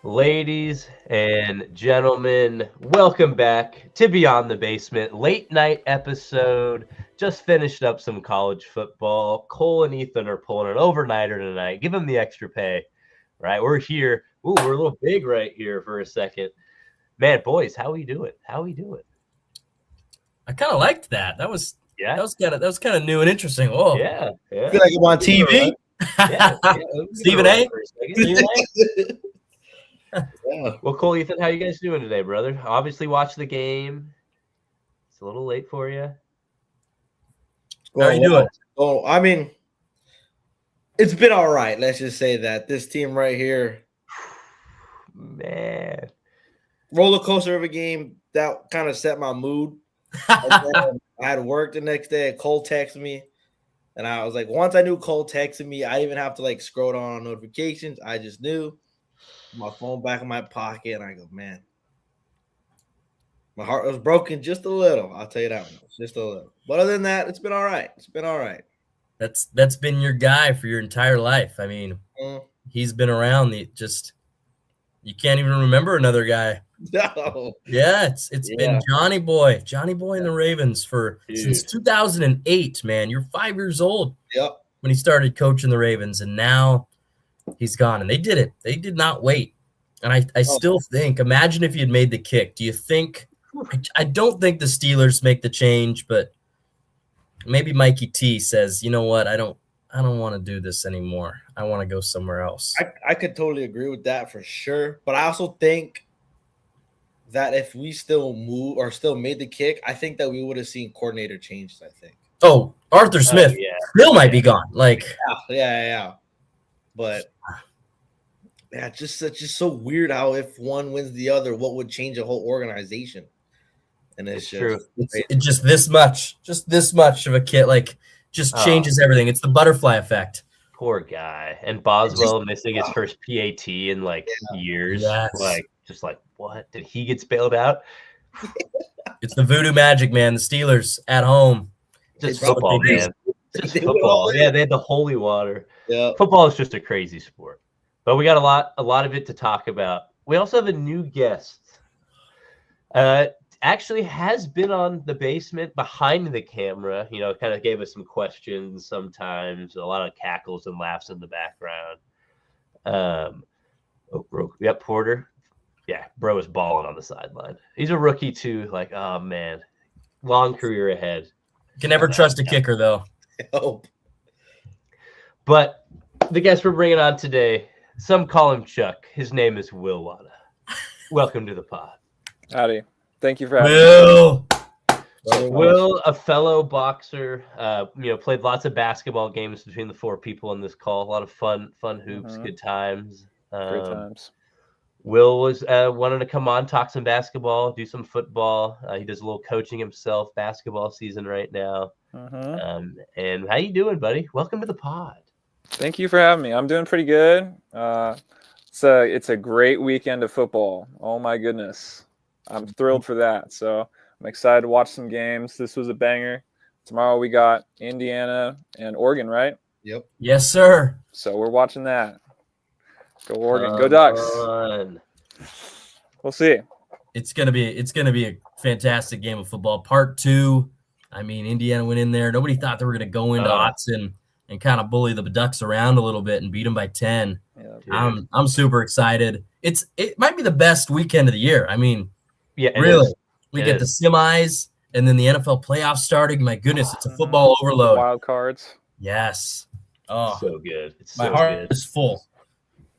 Ladies and gentlemen, welcome back to Beyond the Basement, late night episode. Just finished up some college football. Cole and Ethan are pulling an overnighter tonight. Give them the extra pay, right? We're here. Ooh, we're a little big right here for a second. Man, boys, how we doing? How we doing? I kind of liked that. That was Yeah, that was kind of new and interesting. Oh, yeah. I feel like I'm on TV. Yeah. Stephen A. Stephen A. Yeah. Well, Cole, Ethan, how you guys doing today, brother? Obviously, watch the game. It's a little late for you. How are you doing? Oh, I mean, it's been all right. Let's just say that this team right here, Man. roller coaster of a game, that kind of set my mood. I had work the next day. Cole texted me, and I was like, once I knew Cole texted me, I didn't even have to like scroll down on notifications. I just knew. My phone back in my pocket, and I go, man, my heart was broken just a little. I'll tell you that one, just a little. But other than that, it's been all right. It's been all right. That's been your guy for your entire life. I mean, he's been around. You can't even remember another guy. No. Yeah, it's been Johnny Boy in the Ravens since 2008. Man, you're 5 years old. Yep. When he started coaching the Ravens, and now he's gone. And they did it. They did not wait. And I still think, imagine if you had made the kick. Do you think? I don't think the Steelers make the change, but maybe Mikey T says, you know what, I don't want to do this anymore. I want to go somewhere else. I could totally agree with that for sure. But I also think that if we still made the kick, I think that we would have seen coordinator changes, I think. Oh, Arthur Smith still might be gone. Like, yeah. But yeah, it's just so weird how if one wins the other, what would change a whole organization? And it's true. It's just this much of a kit, like just changes everything. It's the butterfly effect. Poor guy. And Boswell missing his first PAT in years. Yes. Just what? Did he get bailed out? It's the voodoo magic, man. The Steelers at home. Just football, man. Just football. Yeah, they had the holy water. Yeah. Football is just a crazy sport. But we got a lot of it to talk about. We also have a new guest. Actually has been on the basement behind the camera, kind of gave us some questions sometimes, a lot of cackles and laughs in the background. Porter. Yeah, bro is balling on the sideline. He's a rookie too. Oh man, long career ahead. Can never trust a kicker though. Hope. But the guest we're bringing on today, some call him Chuck. His name is Will Wada. Welcome to the pod. Howdy. Thank you for having me. Will, a fellow boxer, played lots of basketball games between the four people on this call. A lot of fun hoops, good times. Great times. Will was wanting to come on, talk some basketball, do some football. He does a little coaching himself, basketball season right now. And how you doing, buddy? Welcome to the pod. Thank you for having me. I'm doing pretty good. It's a great weekend of football. Oh my goodness. I'm thrilled for that. So I'm excited to watch some games. This was a banger. Tomorrow we got Indiana and Oregon, right? Yep. Yes, sir. So we're watching that. Go Oregon. Go Ducks. We'll see. It's gonna be a fantastic game of football. Part 2. I mean, Indiana went in there. Nobody thought they were gonna go into Autzen and kind of bully the Ducks around a little bit and beat them by 10. Yeah, I'm super excited. It might be the best weekend of the year. I mean, really, we get the semis and then the NFL playoffs starting. My goodness, it's a football overload. Wild cards. Yes. Oh, so good. My heart is full.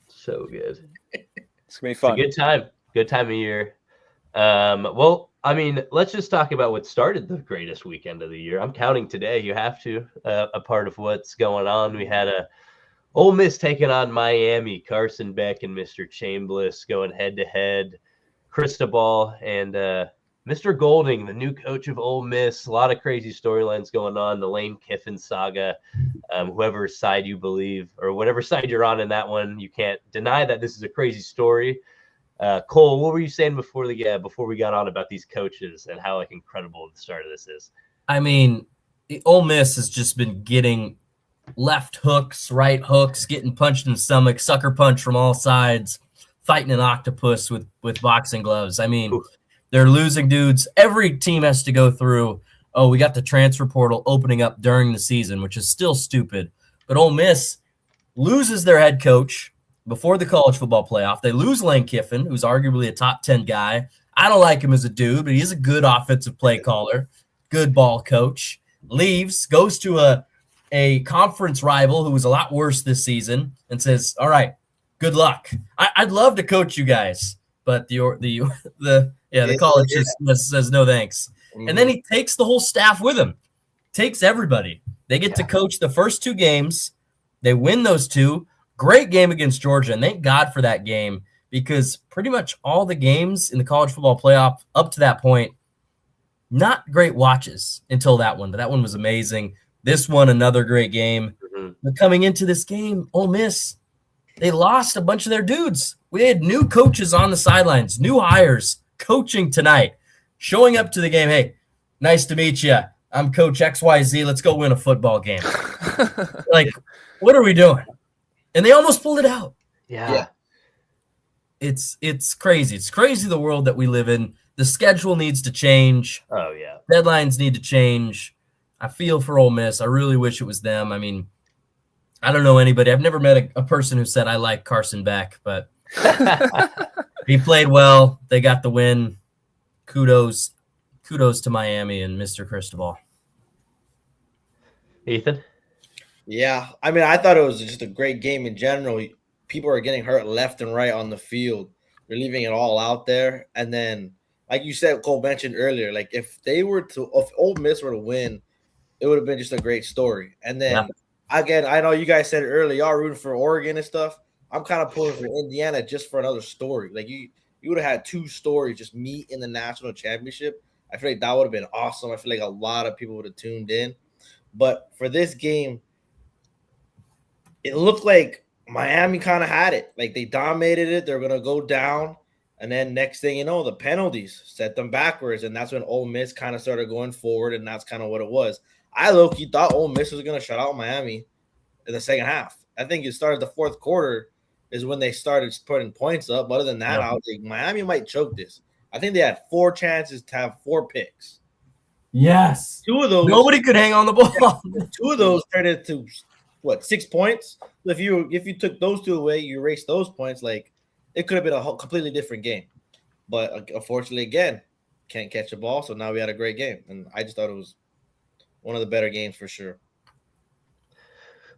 So good. It's gonna be fun. It's a good time. Good time of year. Well, I mean, let's just talk about what started the greatest weekend of the year. I'm counting today. You have to. A part of what's going on. We had Ole Miss taking on Miami. Carson Beck and Mr. Chambliss going head to head. Cristobal and Mr. Golding, the new coach of Ole Miss. A lot of crazy storylines going on. The Lane Kiffin saga. Whoever side you believe or whatever side you're on in that one, you can't deny that this is a crazy story. Cole, what were you saying before we got on about these coaches and how incredible the start of this is? I mean, Ole Miss has just been getting left hooks, right hooks, getting punched in the stomach, sucker punch from all sides. fighting an octopus with boxing gloves. I mean, Ooh. they're losing dudes. Every team has to go through, oh, we got the transfer portal opening up during the season, which is still stupid. But Ole Miss loses their head coach before the college football playoff. They lose Lane Kiffin, who's arguably a top 10 guy. I don't like him as a dude, but he's a good offensive play caller, good ball coach. Leaves, goes to a conference rival who was a lot worse this season and says, all right, good luck. I'd love to coach you guys, but the college just says no thanks. Mhm. And then he takes the whole staff with him, takes everybody. They get to coach the first 2 games. They win those 2. Great game against Georgia, and thank God for that game, because pretty much all the games in the college football playoff up to that point, not great watches until that one, but that one was amazing. This one, another great game. Mhm. But coming into this game, Ole Miss, they lost a bunch of their dudes. We had new coaches on the sidelines, new hires coaching tonight, showing up to the game. Hey, nice to meet you. I'm Coach XYZ. Let's go win a football game. Like, what are we doing? And they almost pulled it out. Yeah. It's crazy. It's crazy the world that we live in. The schedule needs to change. Oh, yeah. Deadlines need to change. I feel for Ole Miss. I really wish it was them. I mean, I don't know anybody. I've never met a person who said I like Carson Beck, but he played well. They got the win. Kudos to Miami and Mr. Cristobal. Ethan? Yeah, I mean, I thought it was just a great game in general. People are getting hurt left and right on the field. They're leaving it all out there. And then, like you said, Cole mentioned earlier, like if Ole Miss were to win, it would have been just a great story. And then, again, I know you guys said it earlier, y'all rooting for Oregon and stuff. I'm kind of pulling for Indiana just for another story. Like you would have had 2 stories just meet in the national championship. I feel like that would have been awesome. I feel like a lot of people would have tuned in. But for this game, it looked like Miami kind of had it. Like they dominated it. They're going to go down. And then next thing you know, the penalties set them backwards. And that's when Ole Miss kind of started going forward. And that's kind of what it was. I low-key thought Ole Miss was going to shut out Miami in the second half. I think it started the fourth quarter is when they started putting points up. But other than that, I was like, Miami might choke this. I think they had 4 chances to have 4 picks. Yes. 2 of those. Nobody could hang on the ball. 2 of those turned into 6 points? If you took those 2 away, you erased those points, like it could have been a completely different game. But unfortunately, again, can't catch a ball. So now we had a great game. And I just thought it was one of the better games for sure.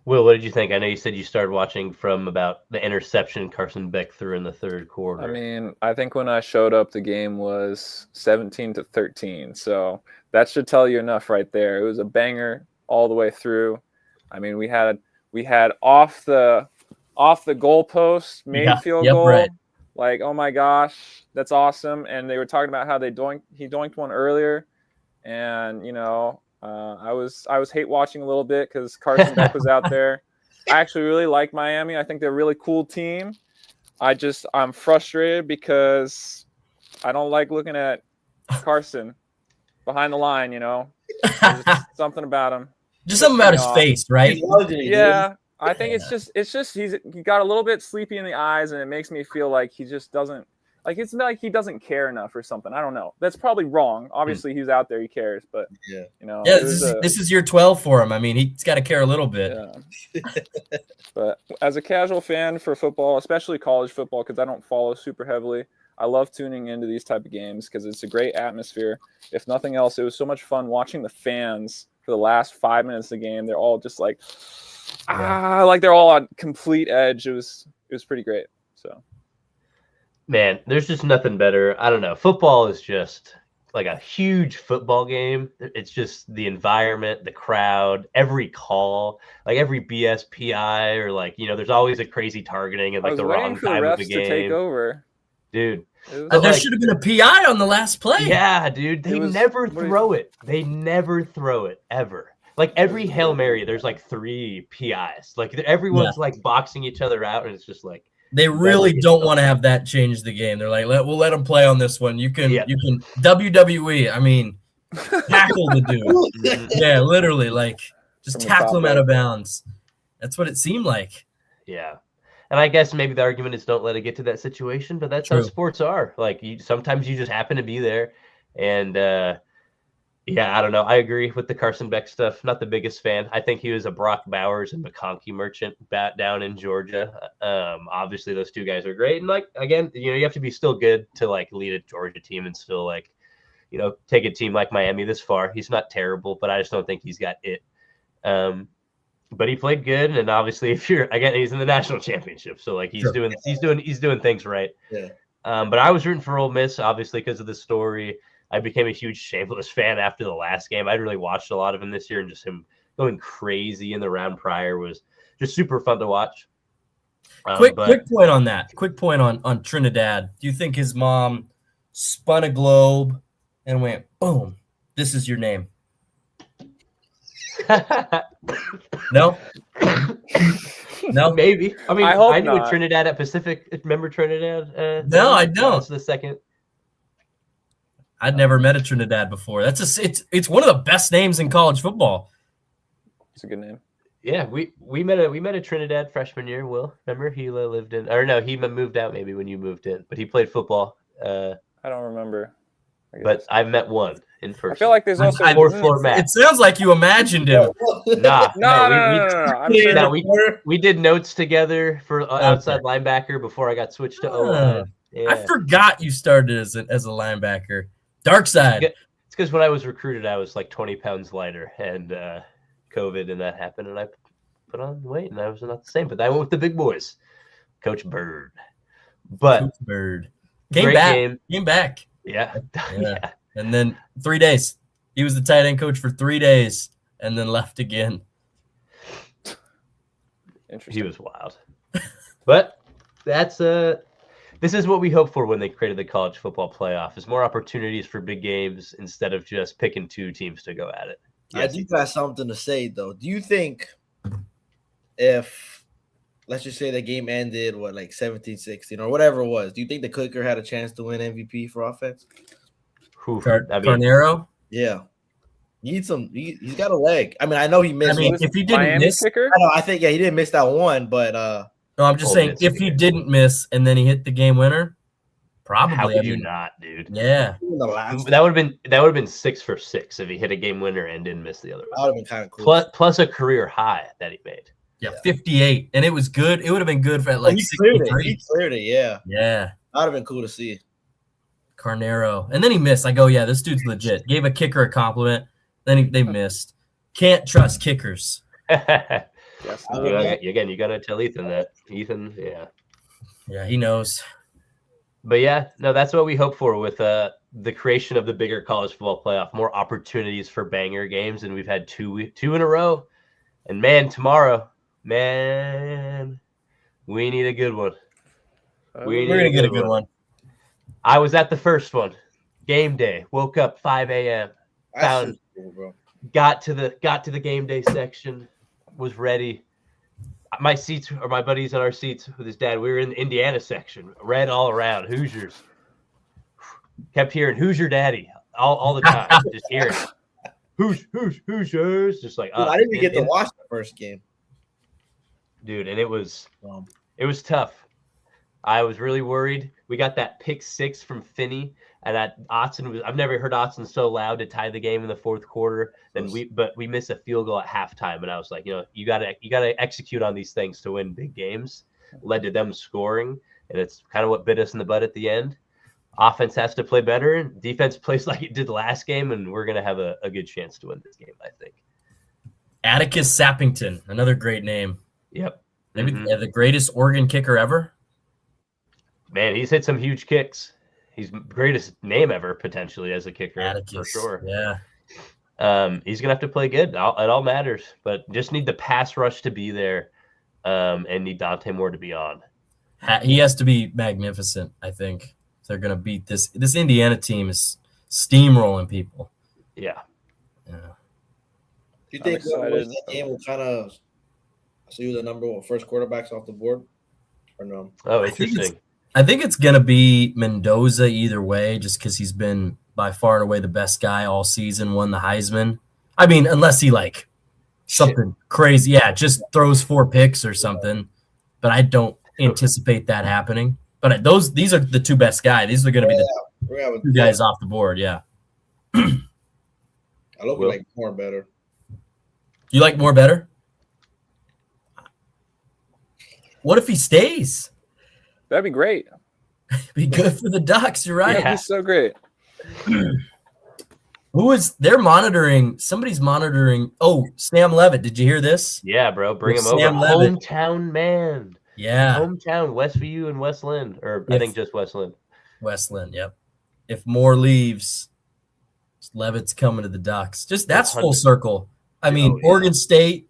Will, what did you think? I know you said you started watching from about the interception Carson Beck threw in the third quarter. I mean, I think when I showed up, the game was 17-13. So that should tell you enough right there. It was a banger all the way through. I mean, we had off the goalpost made field goal. Right. Like, oh my gosh, that's awesome. And they were talking about how he doinked one earlier, and I was hate watching a little bit because Carson Beck was out there. I actually really like Miami. I think they're a really cool team. I'm frustrated because I don't like looking at Carson behind the line. There's something about him. Just something about his face, right? Yeah, I think it's just he got a little bit sleepy in the eyes, and it makes me feel like he just doesn't it's not like he doesn't care enough or something. I don't know. That's probably wrong. Obviously, he's out there, he cares, but this is year 12 for him. I mean, he's got to care a little bit. Yeah. But as a casual fan for football, especially college football, because I don't follow super heavily, I love tuning into these type of games because it's a great atmosphere. If nothing else, it was so much fun watching the fans for the last 5 minutes of the game. They're all just like they're all on complete edge. It was pretty great. So, man, there's just nothing better. I don't know. Football is just like a huge football game. It's just the environment, the crowd, every call, like every BS PI or there's always a crazy targeting and the wrong time of the game. To take over. Dude. There should have been a PI on the last play. Yeah, dude. They never throw it. They never throw it ever. Like every Hail Mary, there's 3 PIs. Everyone's boxing each other out, and it's just they really don't want to have that change the game. They're like, we'll let them play on this one. You can WWE. I mean, tackle the dude. Yeah, literally, just tackle him out of bounds. That's what it seemed like. Yeah. And I guess maybe the argument is don't let it get to that situation, but that's how sports are. Like sometimes you just happen to be there. And yeah, I don't know. I agree with the Carson Beck stuff. Not the biggest fan. I think he was a Brock Bowers and McConkey merchant down in Georgia. Obviously those two guys are great. And like, again, you have to be still good to like lead a Georgia team and still like, take a team like Miami this far. He's not terrible, but I just don't think he's got it. But he played good, and obviously, he's in the national championship, so like he's doing things right. Yeah. But I was rooting for Ole Miss, obviously, because of the story. I became a huge Shameless fan after the last game. I'd really watched a lot of him this year, and just him going crazy in the round prior was just super fun to watch. Quick point on that. Quick point on Trinidad. Do you think his mom spun a globe and went, boom, this is your name? No? No? Maybe. I mean, I knew not. a Trinidad at Pacific. Remember Trinidad? No, I don't. That was the second. I'd never met a Trinidad before. It's one of the best names in college football. It's a good name. Yeah, we met a Trinidad freshman year. Will, remember he lived in, or no, he moved out maybe when you moved in, but he played football. I don't remember. But I've met one in person. I feel like there's also It sounds like you imagined him. No. We did notes together for outside linebacker before I got switched to O-line. Yeah. I forgot you started as a linebacker. Dark side. It's because when I was recruited, I was like 20 pounds lighter, and COVID and that happened, and I put on weight, and I was not the same. But I went with the big boys, Coach Bird. But Coach Bird came back. Yeah. Yeah. And then 3 days. He was the tight end coach for 3 days and then left again. He was wild. But that's this is what we hope for when they created the college football playoff, is more opportunities for big games instead of just picking two teams to go at it. Yes. I do got something to say though. Do you think if, let's just say the game ended, like 17-16 or whatever it was, do you think the kicker had a chance to win MVP for offense? Carnero? Yeah. He's got a leg. I mean, I know he missed. I mean, if he didn't miss, kicker? I think he didn't miss that one, but no, I'm just saying if he didn't miss and then he hit the game winner, probably. How could you not, dude? Yeah. That would have been 6 for 6 if he hit a game winner and didn't miss the other one. That would have been kind of cool. Plus a career high that he made. Yeah, 58, and it was good. It would have been good for like 63. He cleared it, yeah. Yeah. That would have been cool to see. Carnero. And then he missed. I go, yeah, this dude's legit. Gave a kicker a compliment. Then they missed. Can't trust kickers. Yes. Again, you got to tell Ethan that. Ethan, yeah. Yeah, he knows. But yeah, no, that's what we hope for with the creation of the bigger college football playoff. More opportunities for banger games, and we've had two in a row. And man, tomorrow, we need a good one. We're gonna get a good one. I was at the first one, game day. Woke up 5 a.m. Got to the game day section. Was ready. My seats, or my buddies in our seats with his dad, we were in the Indiana section. Red all around. Hoosiers. Kept hearing Hoosier Daddy all the time. Just hearing Hoosiers. Just like I didn't even get to watch the first game, dude, and it was tough. I was really worried. We got that pick 6 from Finney, and that I've never heard Autzen so loud to tie the game in the fourth quarter. But we missed a field goal at halftime, and I was like, you gotta execute on these things to win big games. Led to them scoring, and it's kind of what bit us in the butt at the end. Offense has to play better, and defense plays like it did last game, and we're gonna have a good chance to win this game, I think. Atticus Sappington, another great name. Yep. Maybe the greatest Oregon kicker ever. Man, he's hit some huge kicks. He's greatest name ever potentially as a kicker. Atticus, for sure. Yeah. He's gonna have to play good. It all matters, but just need the pass rush to be there, and need Dante Moore to be on. He has to be magnificent, I think. They're gonna beat this Indiana team is steamrolling people. Yeah. Do you think that game will kind of see the number one first quarterbacks off the board, or no? Oh, interesting. I think it's going to be Mendoza either way, just because he's been by far and away the best guy all season, won the Heisman. I mean, unless he something crazy. Yeah, just throws 4 picks or something. But I don't anticipate that happening. But these are the two best guys. These are going to be the two guys off the board. Yeah. I look like Moore better. You like Moore better? What if he stays? That'd be great. Be good for the Ducks. You're right. Yeah, he's so great. They're monitoring? Somebody's monitoring. Oh, Sam Levitt. Did you hear this? Yeah, bro. Bring him Sam over. Levitt. Hometown man. Yeah. Hometown, Westview and Westland. Or I think just Westland. Westland, yep. If Moore leaves, Levitt's coming to the Ducks. Just that's full circle. I mean, Oregon State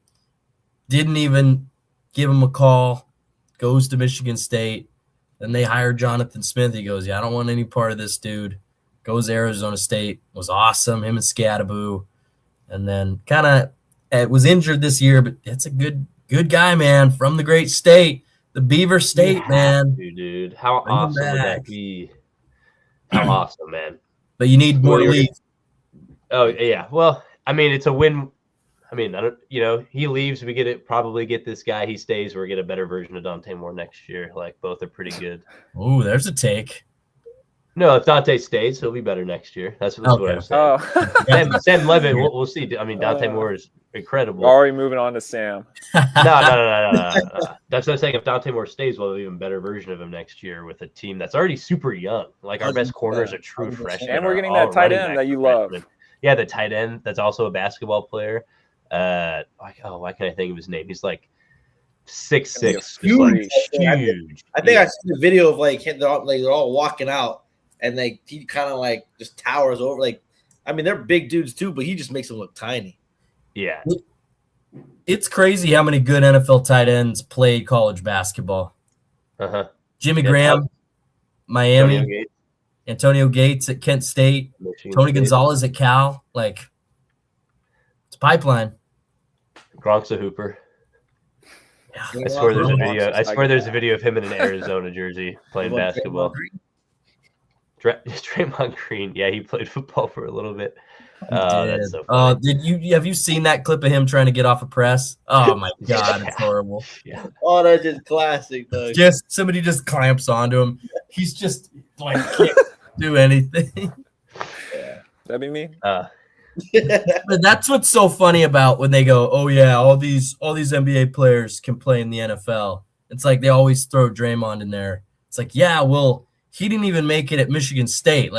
didn't even give him a call, goes to Michigan State. Then they hired Jonathan Smith. He goes, I don't want any part of this dude. Goes to Arizona State. Was awesome. Him and Scadaboo. And then kind of was injured this year, but that's a good guy, man, from the great state. The Beaver State, man. Dude. How awesome would that be? How awesome, man. But you need more leave. Oh, yeah. Well, I mean, it's a win. I mean, he leaves, probably get this guy. He stays, we'll get a better version of Dante Moore next year. Like, both are pretty good. Ooh, there's a take. No, if Dante stays, he'll be better next year. That's what I'm saying. Oh. Sam Levitt, we'll see. I mean, Dante Moore is incredible. Already moving on to Sam. No. That's what I'm saying. If Dante Moore stays, we'll have an even better version of him next year with a team that's already super young. Like, our best corner is a true freshman. And we're getting that tight end that you love. Yeah, the tight end that's also a basketball player. Why can't I think of his name? He's like 6'6", huge. I think I see the video of they're all walking out, and he kind of just towers over. I mean, they're big dudes too, but he just makes them look tiny. Yeah, it's crazy how many good NFL tight ends played college basketball. Jimmy Graham, Miami. Antonio Gates at Kent State. Tony Gonzalez at Cal. It's a pipeline. Gronk's a hooper. Yeah. I swear there's a video. There's a video of him in an Arizona jersey playing basketball. Draymond Green. Yeah, he played football for a little bit. That's so funny. Have you seen that clip of him trying to get off a press? Oh my God, it's horrible. Yeah. Oh, that's just classic, though. Somebody just clamps onto him. He's just can't do anything. Yeah, that'd be me. But that's what's so funny about when they go, oh yeah, all these NBA players can play in the NFL. It's like they always throw Draymond in there. It's like, yeah, well, he didn't even make it at Michigan State.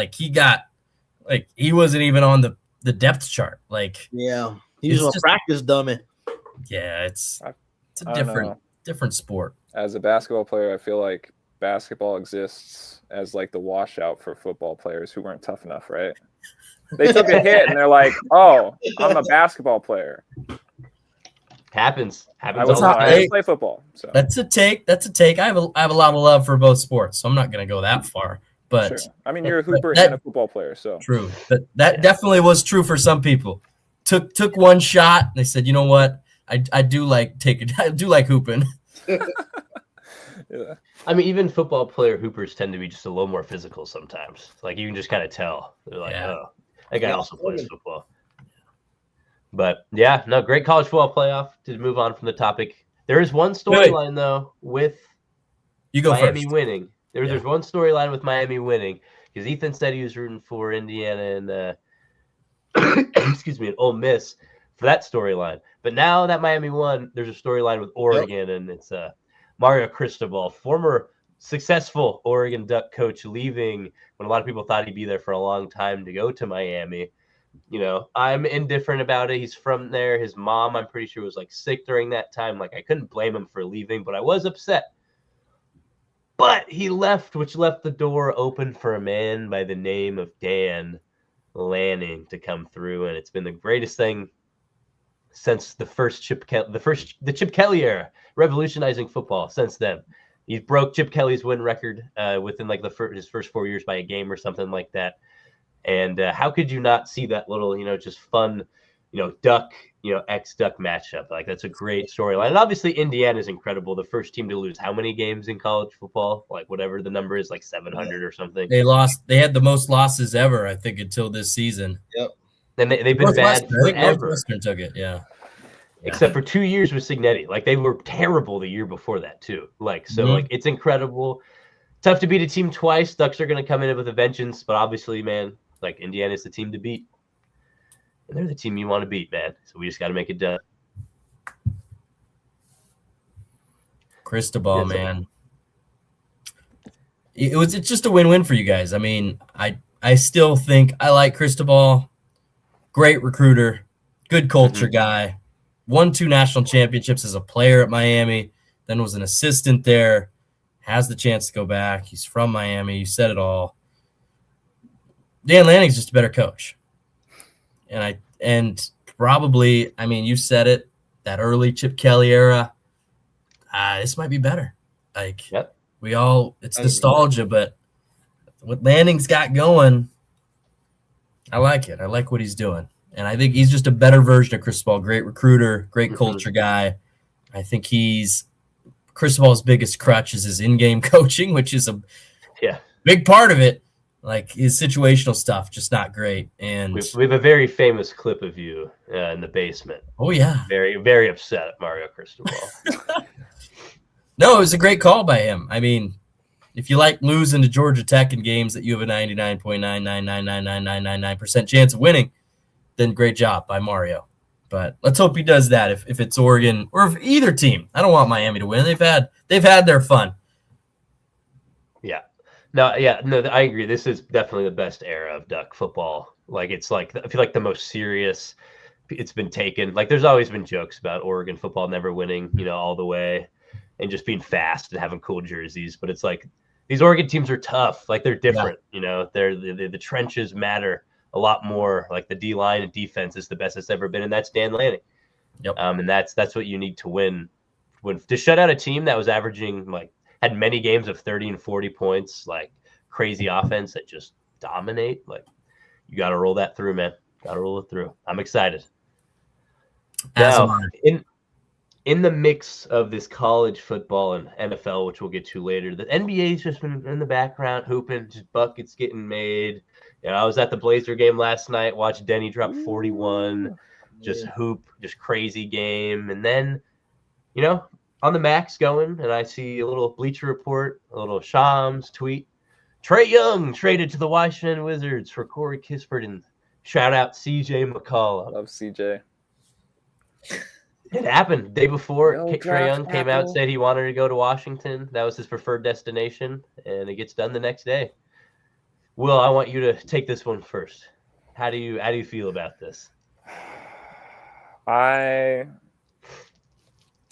He wasn't even on the depth chart. Yeah, he was a practice dummy. Yeah, it's a different sport. As a basketball player, I feel like basketball exists as the washout for football players who weren't tough enough, right? They took a hit and they're like, "Oh, I'm a basketball player." Happens. I didn't play football. So that's a take. I have a lot of love for both sports, so I'm not going to go that far. But sure. I mean, you're a hooper and a football player, so true. That definitely was true for some people. Took one shot. And they said, you know what? I do like hooping. Yeah. I mean, even football player hoopers tend to be just a little more physical sometimes. You can just kind of tell. They're like, oh, that guy also plays football. But yeah, no, great college football playoff. To move on from the topic, there is one storyline though with Miami winning. There's one storyline with Miami winning because Ethan said he was rooting for Indiana and and Ole Miss for that storyline. But now that Miami won, there's a storyline with Oregon, and it's Mario Cristobal, former successful Oregon Duck coach, leaving when a lot of people thought he'd be there for a long time to go to Miami. I'm indifferent about it. He's from there. His mom, I'm pretty sure, was sick during that time. I couldn't blame him for leaving, but I was upset. But he left, which left the door open for a man by the name of Dan Lanning to come through, and it's been the greatest thing since the Chip Kelly era, revolutionizing football since then. He broke Chip Kelly's win record within his first 4 years by a game or something like that. And how could you not see that little, just fun, Duck, ex-Duck matchup? That's a great storyline. And obviously Indiana is incredible. The first team to lose how many games in college football? Whatever the number is, 700 or something. They had the most losses ever, I think, until this season. Yep. And they've been bad forever. Northwestern took it, yeah. except for 2 years with Cignetti. Like, they were terrible the year before that too. Like, so like it's incredible. Tough to beat a team twice. Ducks are going to come in with a vengeance, but obviously, man, like Indiana's the team to beat. And they're the team you want to beat, man. So we just got to make it done. Cristobal, man. It's just a win-win for you guys. I mean, I still think I like Cristobal. Great recruiter, good culture guy. Won 2 national championships as a player at Miami, then was an assistant there. Has the chance to go back. He's from Miami. You said it all. Dan Lanning's just a better coach. And probably, I mean, you said it, that early Chip Kelly era, this might be better. Like, it's nostalgia, but what Lanning's got going, I like it. I like what he's doing. And I think he's just a better version of Cristobal. Great recruiter, great culture guy. I think Cristobal's biggest crutch is his in-game coaching, which is a big part of it. Like, his situational stuff, just not great. And we have a very famous clip of you in the basement. Oh, yeah. Very, very upset at Mario Cristobal. No, it was a great call by him. I mean, if you like losing to Georgia Tech in games that you have a 99.9999999% chance of winning, then great job by Mario. But let's hope he does that if it's Oregon or if either team. I don't want Miami to win. They've had their fun. Yeah. No, I agree. This is definitely the best era of Duck football. Like, it's like, I feel like the most serious it's been taken. Like, there's always been jokes about Oregon football never winning, all the way and just being fast and having cool jerseys. But it's like, these Oregon teams are tough. Like, they're different, they're the trenches matter a lot more. Like, the D-line and defense is the best it's ever been, and that's Dan Lanning. Yep. And that's what you need to win. To shut out a team that was averaging, like, had many games of 30 and 40 points, like crazy offense that just dominate. Like, you got to roll that through, man. Got to roll it through. I'm excited. Now, in the mix of this college football and NFL, which we'll get to later, the NBA's just been in the background hooping, just buckets getting made. I was at the Blazer game last night, watched Denny drop 41, just hoop, just crazy game. And then, on the Max going, and I see a little Bleacher Report, a little Shams tweet. Trae Young traded to the Washington Wizards for Corey Kispert, and shout out CJ McCollum. Love CJ. It happened the day before. Trae Young came out, said he wanted to go to Washington. That was his preferred destination, and it gets done the next day. Will, I want you to take this one first. How do you feel about this? I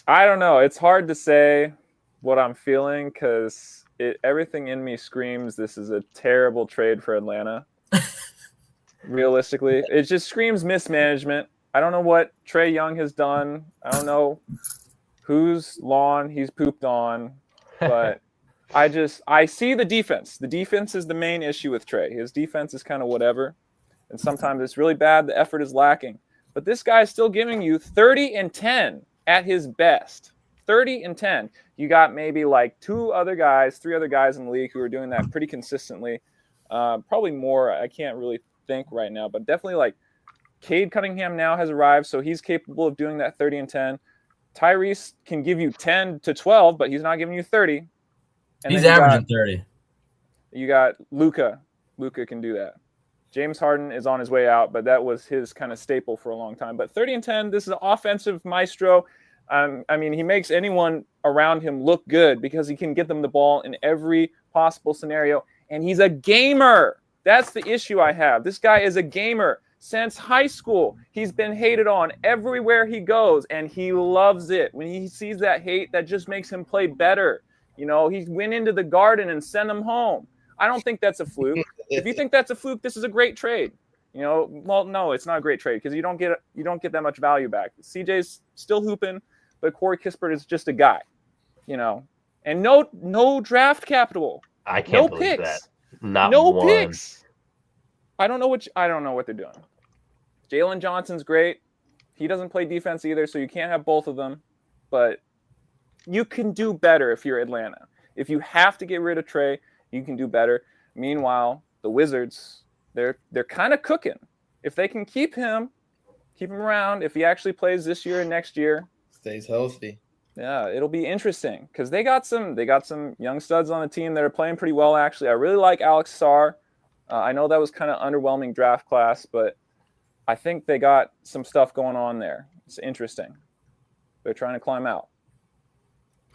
don't know. It's hard to say what I'm feeling because everything in me screams this is a terrible trade for Atlanta. Realistically, it just screams mismanagement. I don't know what Trae Young has done. I don't know whose lawn he's pooped on, but I see the defense. The defense is the main issue with Trae. His defense is kind of whatever, and sometimes it's really bad. The effort is lacking. But this guy is still giving you 30 and 10 at his best. 30 and 10. You got maybe like 3 other guys in the league who are doing that pretty consistently. Probably more. I can't really think right now, but definitely like Cade Cunningham now has arrived, so he's capable of doing that 30 and 10. Tyrese can give you 10 to 12, but he's not giving you 30. And he's averaging 30. You got Luka. Luka can do that. James Harden is on his way out, but that was his kind of staple for a long time. But 30 and 10, this is an offensive maestro. I mean, he makes anyone around him look good because he can get them the ball in every possible scenario. And he's a gamer. That's the issue I have. This guy is a gamer. Since high school, he's been hated on everywhere he goes, and he loves it. When he sees that hate, that just makes him play better. He went into the Garden and sent him home. I don't think that's a fluke. If you think that's a fluke, this is a great trade. Well, no, it's not a great trade because you don't get that much value back. CJ's still hooping, but Corey Kispert is just a guy, and no draft capital. I can't believe picks. That. Not no one. Picks. I don't know what they're doing. Jalen Johnson's great. He doesn't play defense either, so you can't have both of them. But you can do better if you're Atlanta. If you have to get rid of Trae, you can do better. Meanwhile, the Wizards, they're kind of cooking. If they can keep him, Keep him around. If he actually plays this year and next year, stays healthy. Yeah, it'll be interesting because they got some young studs on the team that are playing pretty well. Actually, I really like Alex Sarr. I know that was kind of underwhelming draft class, but I think they got some stuff going on there. It's interesting. They're trying to climb out.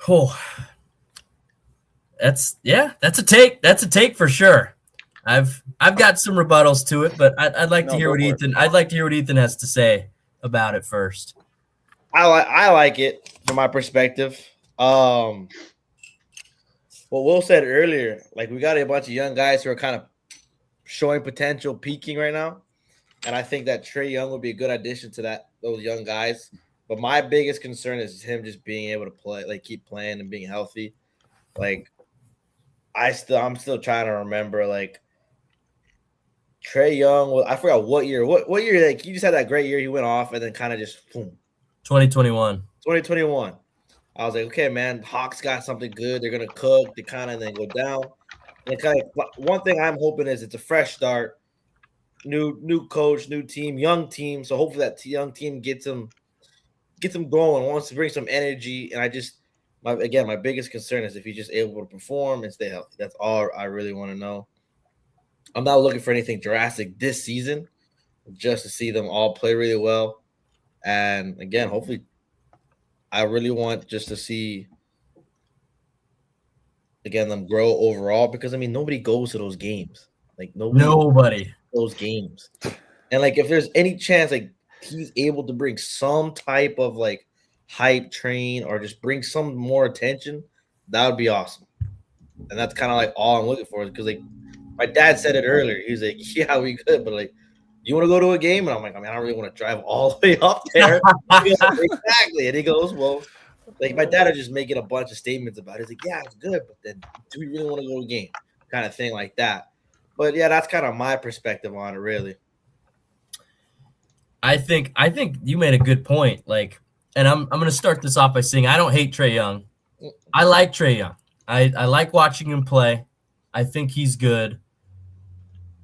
Oh, that's a take. That's a take for sure. I've got some rebuttals to it, but I'd like to hear what Ethan. I'd like to hear what Ethan has to say about it first. I like it from my perspective. What Will said earlier, like we got a bunch of young guys who are kind of showing potential, peaking right now, and I think that Trae Young would be a good addition to those young guys. But my biggest concern is him just being able to play, like keep playing and being healthy. Like I'm still trying to remember like Trae Young. I forgot what year. What year? Like he just had that great year. He went off and then kind of just boom. 2021. 2021. I was like, okay, man, Hawks got something good. They're gonna cook. They kind of then go down. And kind of one thing I'm hoping is it's a fresh start, new coach, new team, young team. So hopefully that young team gets them going. Wants to bring some energy. And my biggest concern is if he's just able to perform and stay healthy. That's all I really want to know. I'm not looking for anything drastic this season, just to see them all play really well. And again, hopefully, I really want just to see them grow overall because I mean nobody goes to those games. Like nobody goes to those games. And like if there's any chance like he's able to bring some type of like hype train or just bring some more attention, that would be awesome. And that's kind of like all I'm looking for because like my dad said it earlier. He was like, yeah, we could, but like you want to go to a game? And I'm like, I mean, I don't really want to drive all the way up there. Exactly. And he goes, well, like my dad is just making a bunch of statements about it. He's like, yeah, it's good, but then do we really want to go to a game? Kind of thing like that. But yeah, that's kind of my perspective on it, really. I think you made a good point. Like, and I'm gonna start this off by saying I don't hate Trae Young. I like Trae Young. I like watching him play. I think he's good.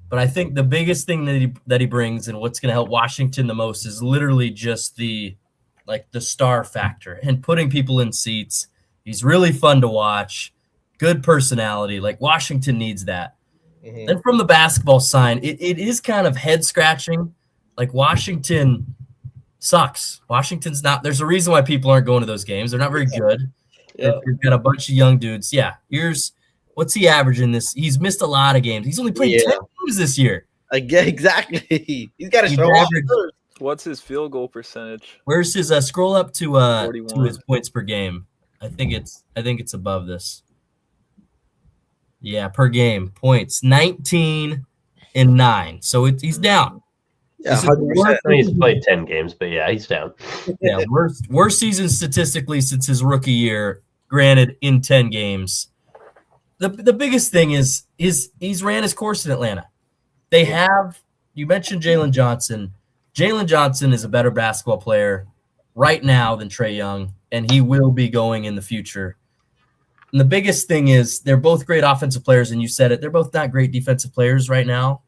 But I think the biggest thing that he brings and what's going to help Washington the most is literally just the star factor and putting people in seats. He's really fun to watch, good personality. Like Washington needs that. Mm-hmm. And from the basketball side, it is kind of head scratching. Like Washington sucks. Washington's not. There's a reason why people aren't going to those games. They're not very good. Yeah. You've got a bunch of young dudes. Yeah, what's he averaging this? He's missed a lot of games. He's only played 10 games this year. Yeah, exactly. He's got to show off. What's his field goal percentage? Where's his scroll up to his points per game? I think it's above this. Yeah, per game points 19 and 9. So he's down. Yeah, he's played 10 games, but yeah, he's down. Yeah, worst season statistically since his rookie year. Granted, in 10 games. The biggest thing is he's ran his course in Atlanta. You mentioned Jalen Johnson. Jalen Johnson is a better basketball player right now than Trae Young, and he will be going in the future. And the biggest thing is they're both great offensive players, and you said it. They're both not great defensive players right now.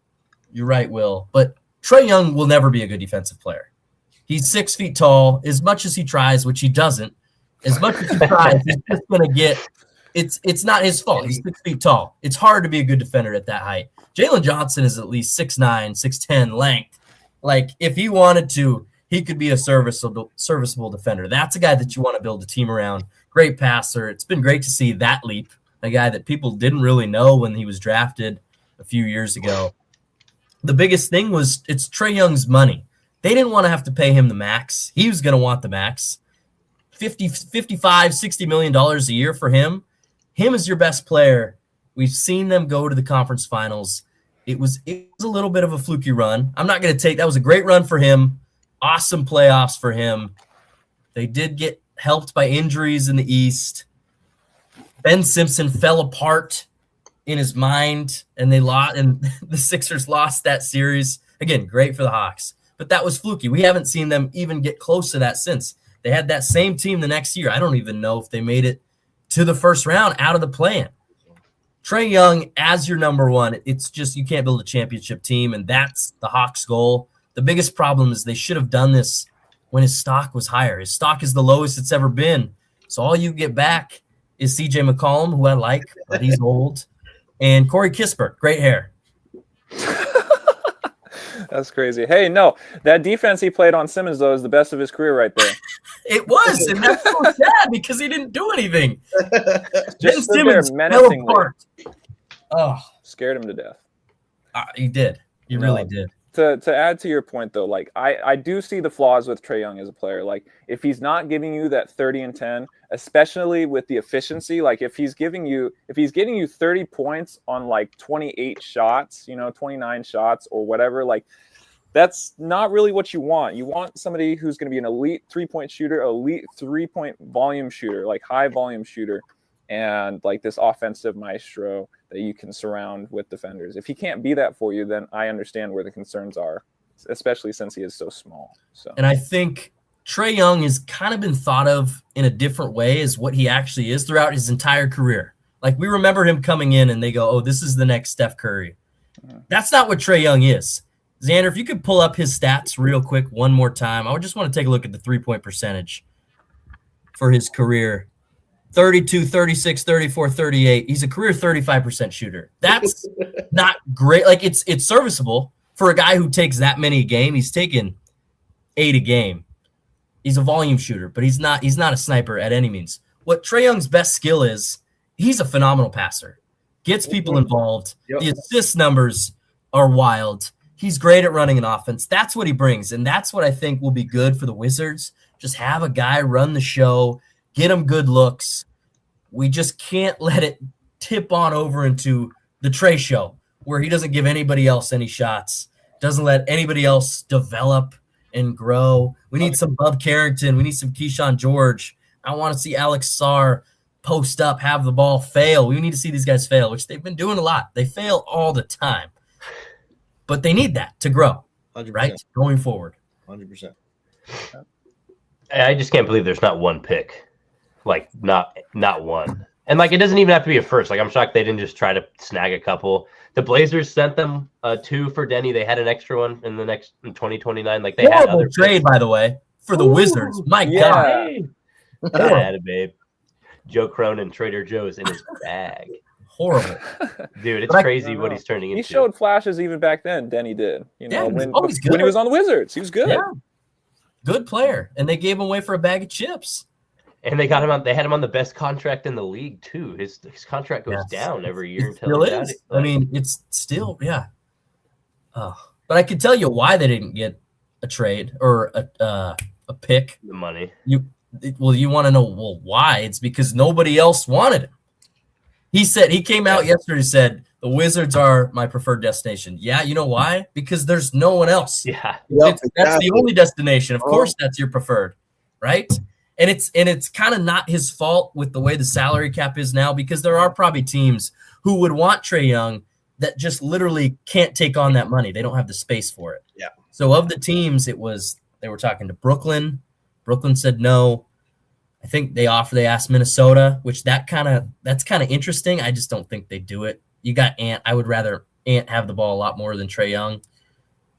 You're right, Will. But Trae Young will never be a good defensive player. He's 6 feet tall. As much as he tries, which he doesn't, as much as he tries, he's just going to get – It's not his fault. He's 6 feet tall. It's hard to be a good defender at that height. Jalen Johnson is at least 6'9", 6'10" length. Like, if he wanted to, he could be a serviceable defender. That's a guy that you want to build a team around. Great passer. It's been great to see that leap, a guy that people didn't really know when he was drafted a few years ago. The biggest thing was it's Trae Young's money. They didn't want to have to pay him the max. He was going to want the max. $55, $60 million a year for him. Him as your best player. We've seen them go to the conference finals. It was a little bit of a fluky run. I'm not going to take – that was a great run for him. Awesome playoffs for him. They did get helped by injuries in the East. Ben Simpson fell apart in his mind, and they lost, and the Sixers lost that series. Again, great for the Hawks. But that was fluky. We haven't seen them even get close to that since. They had that same team the next year. I don't even know if they made it to the first round out of the play-in. Trae Young as your number one, it's just you can't build a championship team, and that's the Hawks' goal. The biggest problem is they should have done this when his stock was higher. His stock is the lowest it's ever been. So all you get back is C.J. McCollum, who I like, but he's old, and Corey Kispert, great hair. That's crazy. Hey, no, that defense he played on Simmons, though, is the best of his career right there. It was, and that's so sad because he didn't do anything. Just stood there menacingly. Oh, scared him to death. He did. He really did. To add to your point, though, like I do see the flaws with Trae Young as a player. Like if he's not giving you that 30 and 10, especially with the efficiency, like if he's getting you 30 points on like 28 shots, 29 shots or whatever, like that's not really what you want. You want somebody who's going to be an elite 3-point shooter, elite 3-point volume shooter, like high volume shooter, and like this offensive maestro that you can surround with defenders. If he can't be that for you, then I understand where the concerns are, especially since he is so small. So, and I think Trae Young has kind of been thought of in a different way as what he actually is throughout his entire career. Like we remember him coming in and they go, oh, this is the next Steph Curry. That's not what Trae Young is. Xander, if you could pull up his stats real quick one more time, I would just want to take a look at the 3-point percentage for his career. 32, 36, 34, 38. He's a career 35% shooter. That's not great. Like it's serviceable for a guy who takes that many a game. He's taken 8 a game. He's a volume shooter, but he's not a sniper at any means. What Trae Young's best skill is, he's a phenomenal passer. Gets people involved. Yep. The assist numbers are wild. He's great at running an offense. That's what he brings, and that's what I think will be good for the Wizards. Just have a guy run the show, get him good looks. We just can't let it tip on over into the Trae show where he doesn't give anybody else any shots, doesn't let anybody else develop and grow. We need some Bub Carrington. We need some Keyshawn George. I want to see Alex Sarr post up, have the ball, fail. We need to see these guys fail, which they've been doing a lot. They fail all the time. But they need that to grow, 100%. Right? Going forward. 100%. I just can't believe there's not one pick. Like, not one. And, like, it doesn't even have to be a first. Like, I'm shocked they didn't just try to snag a couple. The Blazers sent them 2 for Denny. They had an extra one in 2029. Like, they had other trade, by the way, for the Wizards. My God. Yeah, babe. Joe Cronin, Trader Joe's in his bag. Horrible. Dude, it's crazy what he's turning into. He showed flashes even back then, Denny did. When he was on the Wizards. He was good. Yeah. Good player. And they gave him away for a bag of chips. And they got him on. They had him on the best contract in the league too. His contract goes down every year until it is. I mean, it's still but I can tell you why they didn't get a trade or a pick. The money. You want to know why? It's because nobody else wanted it. He came out yesterday and said the Wizards are my preferred destination. Yeah, you know why? Because there's no one else. Yeah, that's the only destination. Of course, that's your preferred, right? And it's kind of not his fault with the way the salary cap is now, because there are probably teams who would want Trae Young that just literally can't take on that money. They don't have the space for it. Yeah. So of the teams, they were talking to Brooklyn. Brooklyn said no. I think they asked Minnesota, which that's kind of interesting. I just don't think they do it. You got Ant. I would rather Ant have the ball a lot more than Trae Young.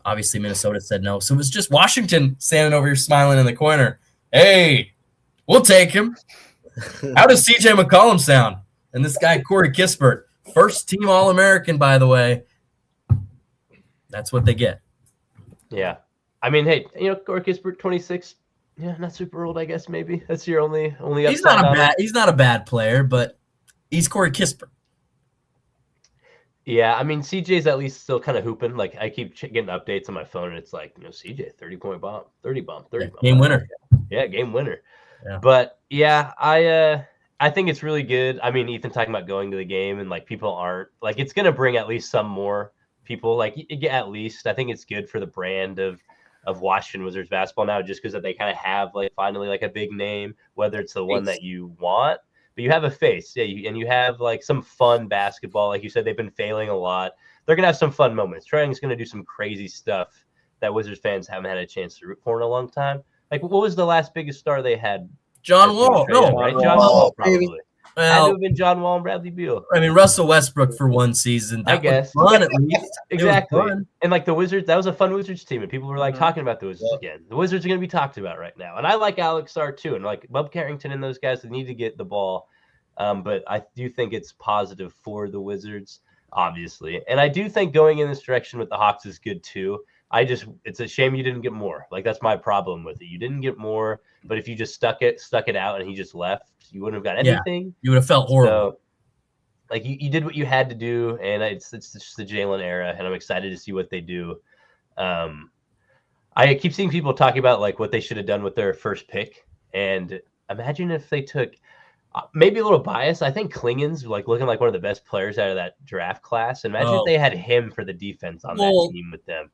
Obviously, Minnesota said no. So it was just Washington standing over here smiling in the corner. Hey, we'll take him. How does C.J. McCollum sound? And this guy, Corey Kispert, first-team All-American, by the way. That's what they get. Yeah. I mean, hey, Corey Kispert, 26. Yeah, not super old, I guess, maybe. That's your only upside. He's not a bad player, but he's Corey Kispert. Yeah, I mean, CJ's at least still kind of hooping. Like, I keep getting updates on my phone, and it's like, CJ, 30-point bomb, 30 bomb. Game winner. Yeah, game winner. Yeah. But, yeah, I think it's really good. I mean, Ethan talking about going to the game, and, like, people aren't. Like, it's going to bring at least some more people. Like, at least. I think it's good for the brand of Washington Wizards basketball now, just because they kind of have, like, finally, like, a big name, whether it's the one that you want. But you have a face, and you have, like, some fun basketball. Like you said, they've been failing a lot. They're going to have some fun moments. Trae Young's going to do some crazy stuff that Wizards fans haven't had a chance to root for in a long time. Like, what was the last biggest star they had? John Wall. John Wall, probably. Had to Well, have been John Wall and Bradley Beal. I mean, Russell Westbrook for one season. I That guess. was fun, at least. Exactly. It was fun. And like the Wizards, that was a fun Wizards team, and people were like Mhm. talking about the Wizards again. The Wizards are going to be talked about right now, and I like Alex Sarr too, and like Bub Carrington and those guys that need to get the ball. But I do think it's positive for the Wizards, obviously, and I do think going in this direction with the Hawks is good too. It's a shame you didn't get more. Like that's my problem with it. You didn't get more, but if you just stuck it out, and he just left, you wouldn't have got Yeah. anything. You would have felt horrible. So, like you did what you had to do, and it's just the Jalen era, and I'm excited to see what they do. I keep seeing people talking about like what they should have done with their first pick, and imagine if they took maybe a little bias. I think Klingon's like looking like one of the best players out of that draft class. Imagine if they had him for the defense on that team with them.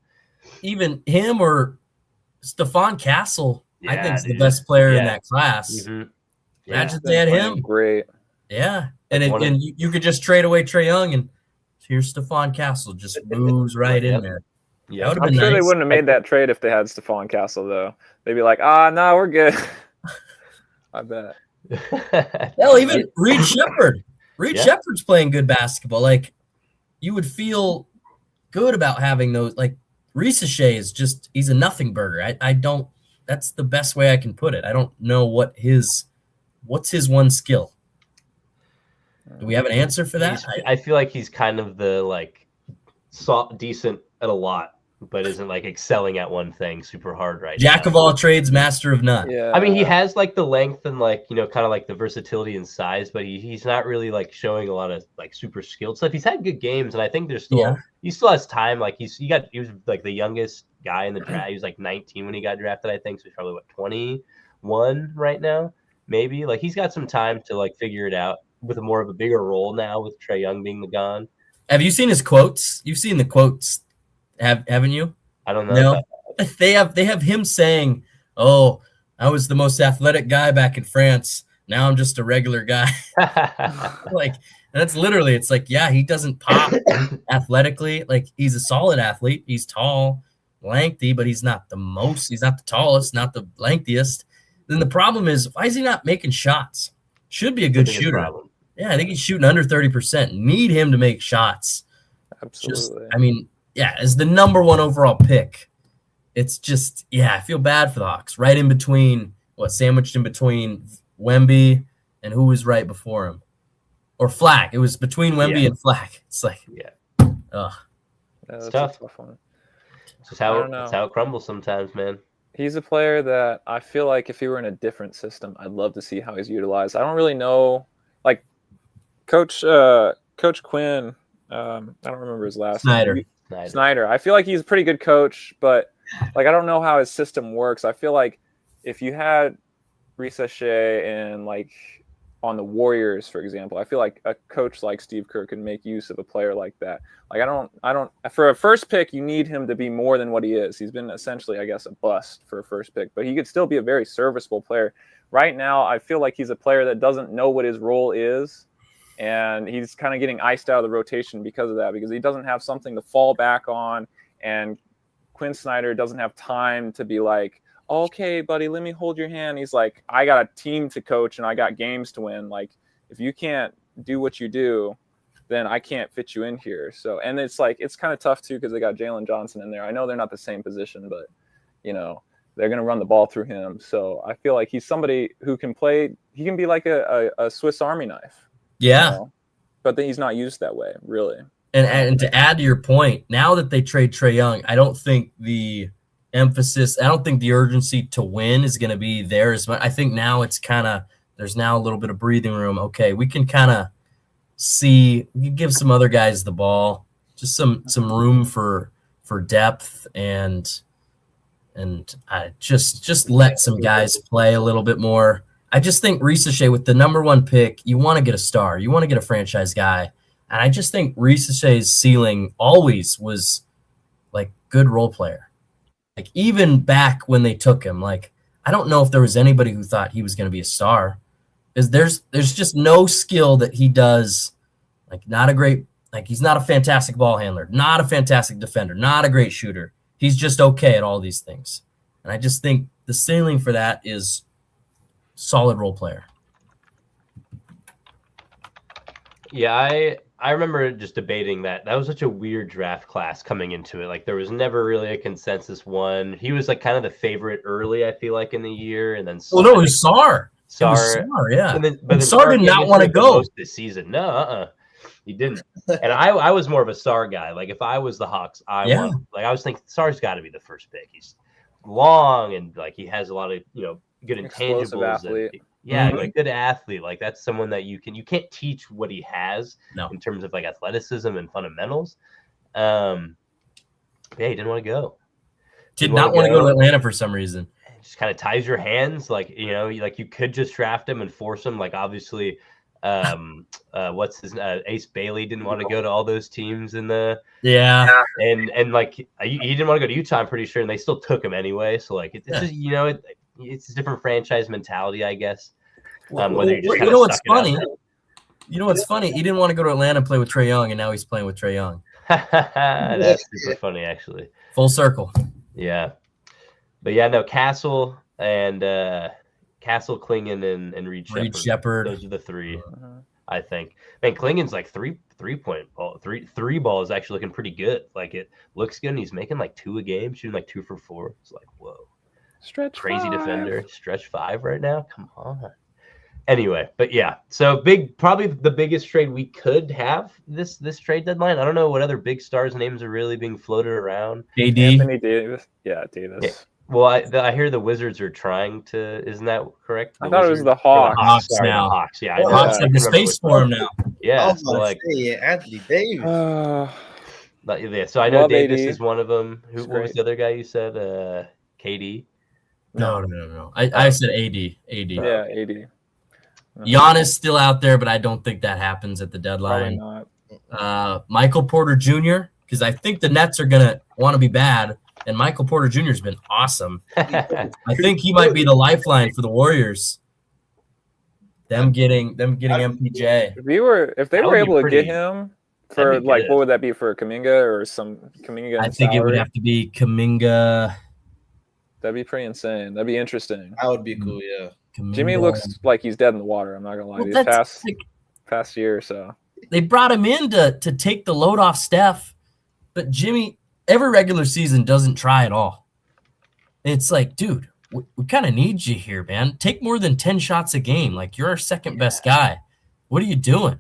Even him or Stephon Castle, I think is the dude. best player in that class. Mm-hmm. Imagine if they had him. Great. Yeah. And you could just trade away Trae Young, and here's Stephon Castle, just moves right in there. Yeah, I'm sure they wouldn't have made that trade if they had Stephon Castle, though. They'd be like, no, we're good. I bet. Hell, even Reed Shepherd. Reed Shepherd's playing good basketball. Like, you would feel good about having those. Like, Reese Shea is just, he's a nothing burger. I don't, that's the best way I can put it. I don't know what's his one skill. Do we have an answer for that? I feel like he's kind of the like decent at a lot, but isn't like excelling at one thing super hard right now. Jack of all trades, master of none. Yeah. I mean, he has like the length and like, kind of like the versatility and size, but he's not really like showing a lot of like super skilled stuff. He's had good games, and I think there's still he still has time. Like he was like the youngest guy in the draft. He was like 19 when he got drafted, I think. So he's probably what, 21 right now, maybe. Like he's got some time to like figure it out with more of a bigger role now with Trae Young being the gone. Have you seen his quotes? You've seen the quotes, haven't you? I don't know. No. They have him saying, "Oh, I was the most athletic guy back in France. Now I'm just a regular guy." Like, and that's literally, it's like, yeah, he doesn't pop athletically. Like, he's a solid athlete. He's tall, lengthy, but he's not the tallest, not the lengthiest. Then the problem is, why is he not making shots? Should be a good shooter. Problem. Yeah, I think he's shooting under 30%. Need him to make shots. Absolutely. As the number one overall pick, it's just, I feel bad for the Hawks. Right in between, sandwiched in between Wemby and who was right before him? Or Flack. It was between Wemby and Flack. It's like, it's tough. A tough one. It's just how it crumbles sometimes, man. He's a player that I feel like if he were in a different system, I'd love to see how he's utilized. I don't really know, like Coach Quinn. I don't remember his last name. Snyder. I feel like he's a pretty good coach, but like I don't know how his system works. I feel like if you had Reese Shea and like on the Warriors, for example, I feel like a coach like Steve Kerr can make use of a player like that. Like I don't for a first pick, you need him to be more than what he is. He's been essentially, I guess, a bust for a first pick, but he could still be a very serviceable player. Right now, I feel like he's a player that doesn't know what his role is, and he's kind of getting iced out of the rotation because of that, because he doesn't have something to fall back on, and Quinn Snyder doesn't have time to be like, okay, buddy, let me hold your hand. He's like, I got a team to coach and I got games to win. Like, if you can't do what you do, then I can't fit you in here. So, and it's like, it's kind of tough too, because they got Jalen Johnson in there. I know they're not the same position, but they're going to run the ball through him. So I feel like he's somebody who can play. He can be like a Swiss Army knife. Yeah. But then he's not used that way, really. And to add to your point, now that they trade Trae Young, I don't think the urgency to win is going to be there as much. I think now it's kind of, there's now a little bit of breathing room. Okay, we can kind of we can give some other guys the ball, just some room for depth and just let some guys play a little bit more. I just think Reese Shea with the number one pick, you want to get a star, you want to get a franchise guy. And I just think Reese Shea's ceiling always was like good role player. Like even back when they took him, like I don't know if there was anybody who thought he was going to be a star. There's just no skill that he does. Like not a great, like he's not a fantastic ball handler, not a fantastic defender, not a great shooter. He's just okay at all these things. And I just think the ceiling for that is solid role player. Yeah, I remember just debating that. That was such a weird draft class coming into it. Like there was never really a consensus one. He was like kind of the favorite early, I feel like, in the year, and then Well, no, it was Sarr. It was Sarr, Sarr, yeah. but then Sarr did came not into want to it the go. most this season. No, he didn't. And I was more of a Sarr guy. Like if I was the Hawks, I was thinking Sarr's got to be the first pick. He's long and like he has a lot of good Explosive intangibles. athlete. Like good athlete. Like that's someone that you can't teach what he has No. in terms of like athleticism and fundamentals. Yeah, he didn't want to go. Did not want to go to Atlanta for some reason. It just kind of ties your hands. Like like you could just draft him and force him. Like obviously, what's his Ace Bailey didn't want to go to all those teams in the and like he didn't want to go to Utah. I'm pretty sure, and they still took him anyway. So like it's just it's a different franchise mentality, I guess. Whether you know what's funny? You know what's funny? He didn't want to go to Atlanta and play with Trae Young, and now he's playing with Trae Young. That's super funny, actually. Full circle. Yeah, but yeah, no, Castle and Castle, Klingon, and Reed Shepherd. Those are the three, I think. Man, Klingon's like three-point ball. Three ball is actually looking pretty good. Like it looks good, and he's making like 2 a game, shooting like 2 for 4. It's like whoa. Stretch crazy 5. Defender, stretch 5 right now. Come on. Anyway, but yeah, so probably the biggest trade we could have this trade deadline. I don't know what other big stars' names are really being floated around. AD. Anthony Davis. Yeah, Davis. Yeah. Well, I hear the Wizards are trying to. Isn't that correct? I thought it was the Hawks. Hawks sorry, now. The Hawks. Yeah, the Hawks have the space for him now. Yeah, so like Anthony Davis. So I know Love Davis AD. is one of them. What was the other guy you said? KD. No. I said AD. Yeah, AD. Giannis still out there, but I don't think that happens at the deadline. Probably not. Michael Porter Jr., because I think the Nets are gonna want to be bad, and Michael Porter Jr. has been awesome. I think he might be the lifeline for the Warriors. Them getting MPJ. If they were able to get him for like what would that be for Kuminga or some Kuminga? I think it would have to be Kuminga. That'd be pretty insane. That'd be interesting. That would be cool, yeah. Kuminga. Jimmy looks like he's dead in the water. I'm not gonna lie. These past year or so. They brought him in to take the load off Steph, but Jimmy every regular season doesn't try at all. It's like, dude, we kind of need you here, man. Take more than 10 shots a game. Like you're our second best guy. What are you doing?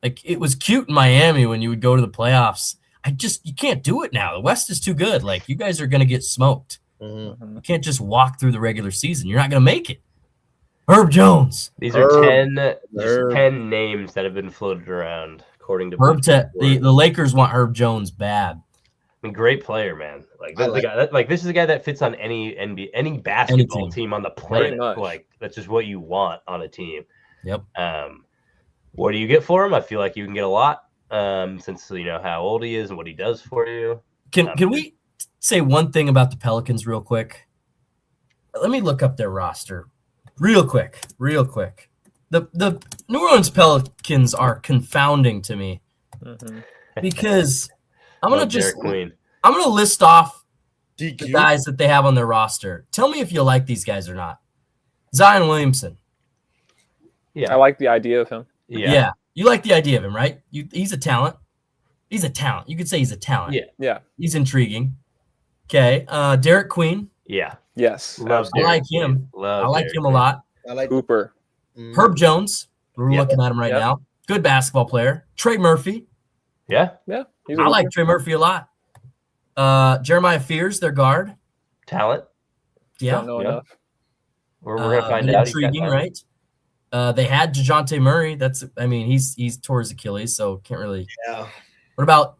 Like it was cute in Miami when you would go to the playoffs. You can't do it now. The West is too good. Like you guys are gonna get smoked. Mm-hmm. You can't just walk through the regular season. You're not gonna make it. Herb Jones. These are 10 names that have been floated around, according to the Lakers want Herb Jones bad. I mean, great player, man. Like this is a guy that fits on any basketball team on the planet. Like that's just what you want on a team. Yep. What do you get for him? I feel like you can get a lot, since you know how old he is and what he does for you. Can we say one thing about the Pelicans real quick? Let me look up their roster. Real quick. The New Orleans Pelicans are confounding to me because I'm gonna list off the guys that they have on their roster. Tell me if you like these guys or not. Zion Williamson. Yeah, I like the idea of him. Yeah. You like the idea of him, right? He's a talent. He's a talent. You could say he's a talent. Yeah. He's intriguing. Okay. Derek Queen. Yeah. Yes. I like him. I like him a lot. I like Hooper. Herb Jones. We're looking at him right now. Good basketball player. Trey Murphy. Yeah. I like Trey Murphy a lot. Jeremiah Fears, their guard. Talent. Yeah. Don't know enough. We're gonna find out. Intriguing, right? They had DeJounte Murray. He's tore his Achilles, so can't really. Yeah. What about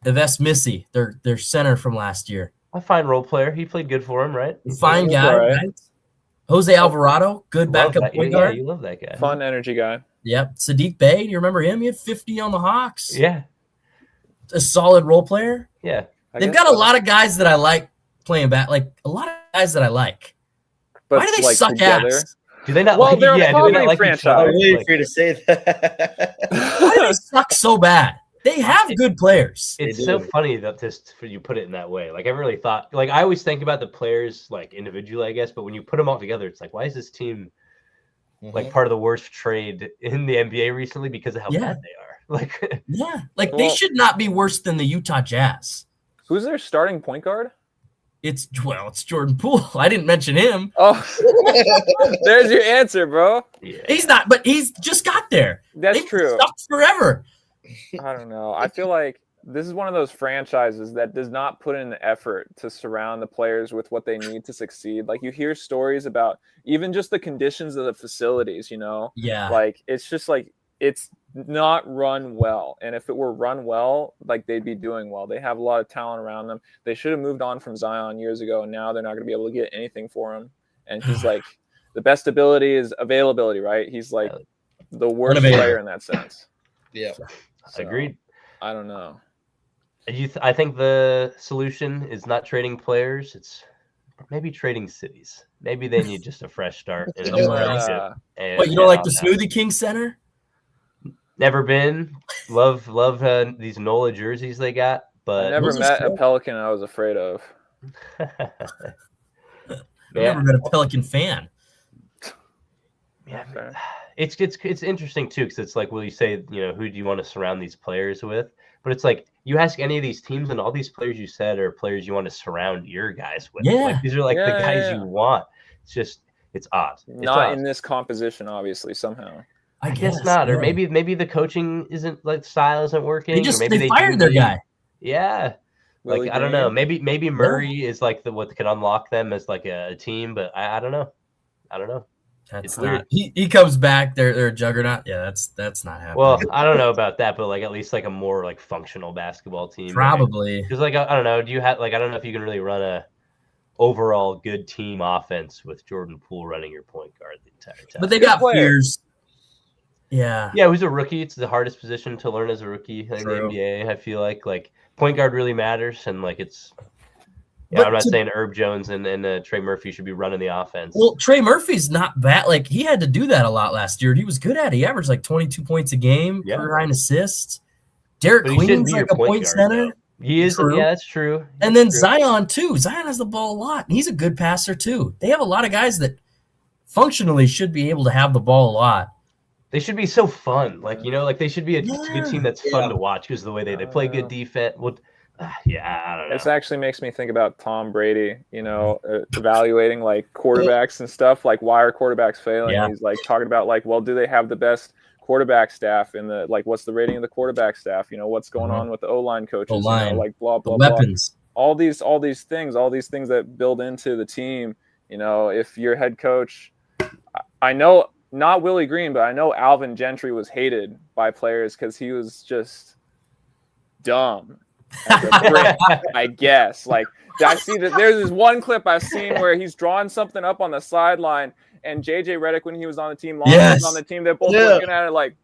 Yves Missy, their center from last year? A fine role player. He played good for him, right? Fine guy, right? Jose Alvarado, good backup point guard. Yeah, you love that guy. Fun energy guy. Yep. Sadiq Bey, do you remember him? He had 50 on the Hawks. Yeah. A solid role player. Yeah. They've got a lot of guys that I like playing back. Like a lot of guys that I like. But why do they suck ass? Do they not? Well, they're a like franchise. I'm waiting for you to say that. Why do they suck so bad? They have good players. It's so funny that you put it in that way. Like I really thought, like I always think about the players like individually, I guess, but when you put them all together, it's like, why is this team like part of the worst trade in the NBA recently because of how bad they are. Like, they should not be worse than the Utah Jazz. Who's their starting point guard? It's Jordan Poole. I didn't mention him. Oh, there's your answer, bro. Yeah. He's not, but he's just got there. That's true. Sucked forever. I don't know. I feel like this is one of those franchises that does not put in the effort to surround the players with what they need to succeed. Like, you hear stories about even just the conditions of the facilities, you know? Yeah. Like, it's just like, it's not run well. And if it were run well, like, they'd be doing well. They have a lot of talent around them. They should have moved on from Zion years ago, and now they're not going to be able to get anything for him. And he's like, the best ability is availability, right? He's like the worst player in that sense. Yeah. So, Agreed. I don't know. I think the solution is not trading players. It's maybe trading cities. Maybe they need just a fresh start. And What, you don't like the Smoothie King Center? Never been. Love these NOLA jerseys they got. But I never met a Pelican I was afraid of. I've never been a Pelican fan. Yeah, it's interesting too, because it's like, will you say, you know, who do you want to surround these players with? But it's like, you ask any of these teams, and all these players you said are players you want to surround your guys with. Yeah. Like, these are like the guys you want. It's just, it's odd. Not in this composition, obviously, somehow. I guess not. Or maybe the coaching isn't, like, style isn't working. They fired their guy. Yeah. Like, I don't know. Maybe Murray is like what can unlock them as like a team, but I don't know. That's weird. He comes back. They're a juggernaut. Yeah, that's not happening. Well, I don't know about that, but like at least like a more like functional basketball team. Probably. Because like I don't know. Do you have like I don't know if you can really run a overall good team offense with Jordan Poole running your point guard the entire time. But they got Fears. Yeah. Yeah, who's a rookie? It's the hardest position to learn as a rookie in the NBA. I feel like point guard really matters, and like it's. Yeah, I'm not saying Herb Jones and Trey Murphy should be running the offense. Well, Trey Murphy's not bad. Like, he had to do that a lot last year. He was good at it. He averaged like 22 points a game, 9 assists. Derek Queen's like a point center. Though. He is. True. Yeah, that's true. And then Zion, too. Zion has the ball a lot. And he's a good passer, too. They have a lot of guys that functionally should be able to have the ball a lot. They should be so fun. Like, you know, like they should be a good team that's fun to watch because of the way they play good defense. Well, yeah, I don't know. This actually makes me think about Tom Brady, you know, evaluating like quarterbacks and stuff, like why are quarterbacks failing? Yeah. He's like talking about like, well, do they have the best quarterback staff in the like what's the rating of the quarterback staff? You know, what's going on with the O-line coaches, you know, like blah blah blah. Weapons. All these things that build into the team, you know, if your head coach, I know not Willie Green, but I know Alvin Gentry was hated by players because he was just dumb. I guess. Like, I see that there's this one clip I've seen where he's drawing something up on the sideline, and JJ Redick, when he was on the team, was on the team, they're both looking at it like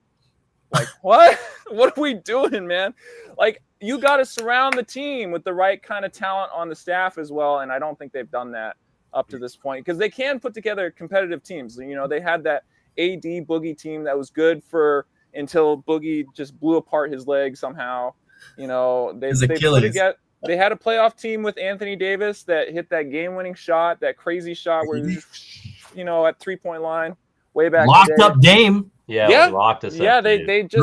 what? What are we doing, man? Like, you got to surround the team with the right kind of talent on the staff as well, and I don't think they've done that up to this point because they can put together competitive teams. You know, they had that AD Boogie team that was good until Boogie just blew apart his leg somehow. You know, they had a playoff team with Anthony Davis that hit that game-winning shot, that crazy shot where he was, you know, at 3-point line way back. Locked up Dame. Yeah, locked us up. Yeah, they just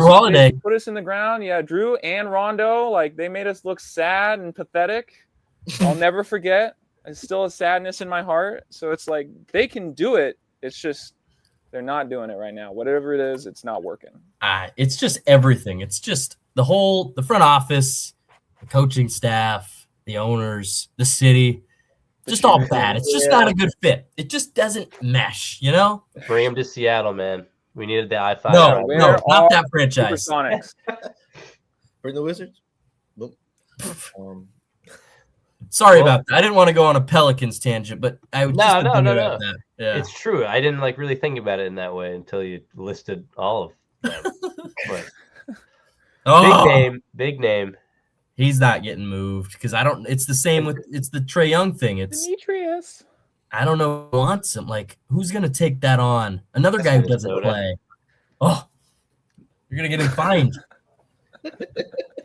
put us in the ground. Yeah, Drew and Rondo, like they made us look sad and pathetic. I'll never forget. It's still a sadness in my heart. So it's like they can do it. It's just they're not doing it right now. Whatever it is, it's not working. It's just everything. It's just the front office, the coaching staff, the owners, the city, just all bad. It's just not a good fit. It just doesn't mesh, you know? Bring him to Seattle, man. We needed the I-5. No, not that franchise. Bring the Wizards. Nope. Sorry about that. I didn't want to go on a Pelicans tangent, but I would no. That. Yeah. It's true. I didn't like really think about it in that way until you listed all of them. Big name. He's not getting moved because it's the same it's the Trae Young thing. It's Demetrius. I don't know who wants him. Like, who's gonna take that on? Another guy who doesn't play. Oh, you're gonna get him fined.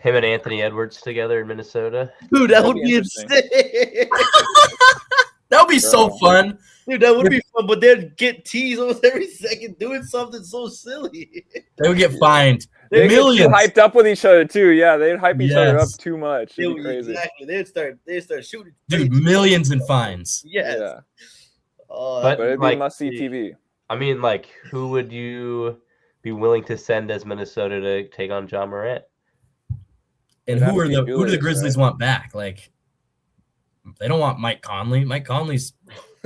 Him and Anthony Edwards together in Minnesota. Dude, that would be insane. That would be so fun. Dude, that would be But they'd get teased almost every second doing something so silly. They would get fined They millions. get too hyped up with each other too. Yeah, they'd hype each other up Yes. too much. It'd be crazy. Exactly. They'd start shooting. Dude, millions in fines. Yes. Yeah. Oh, But But it'd be like, must-see TV. I mean, like, who would you be willing to send as Minnesota to take on John Morant? And It'd have who to be do the Julius, Grizzlies want back? Like, they don't want Mike Conley. Mike Conley's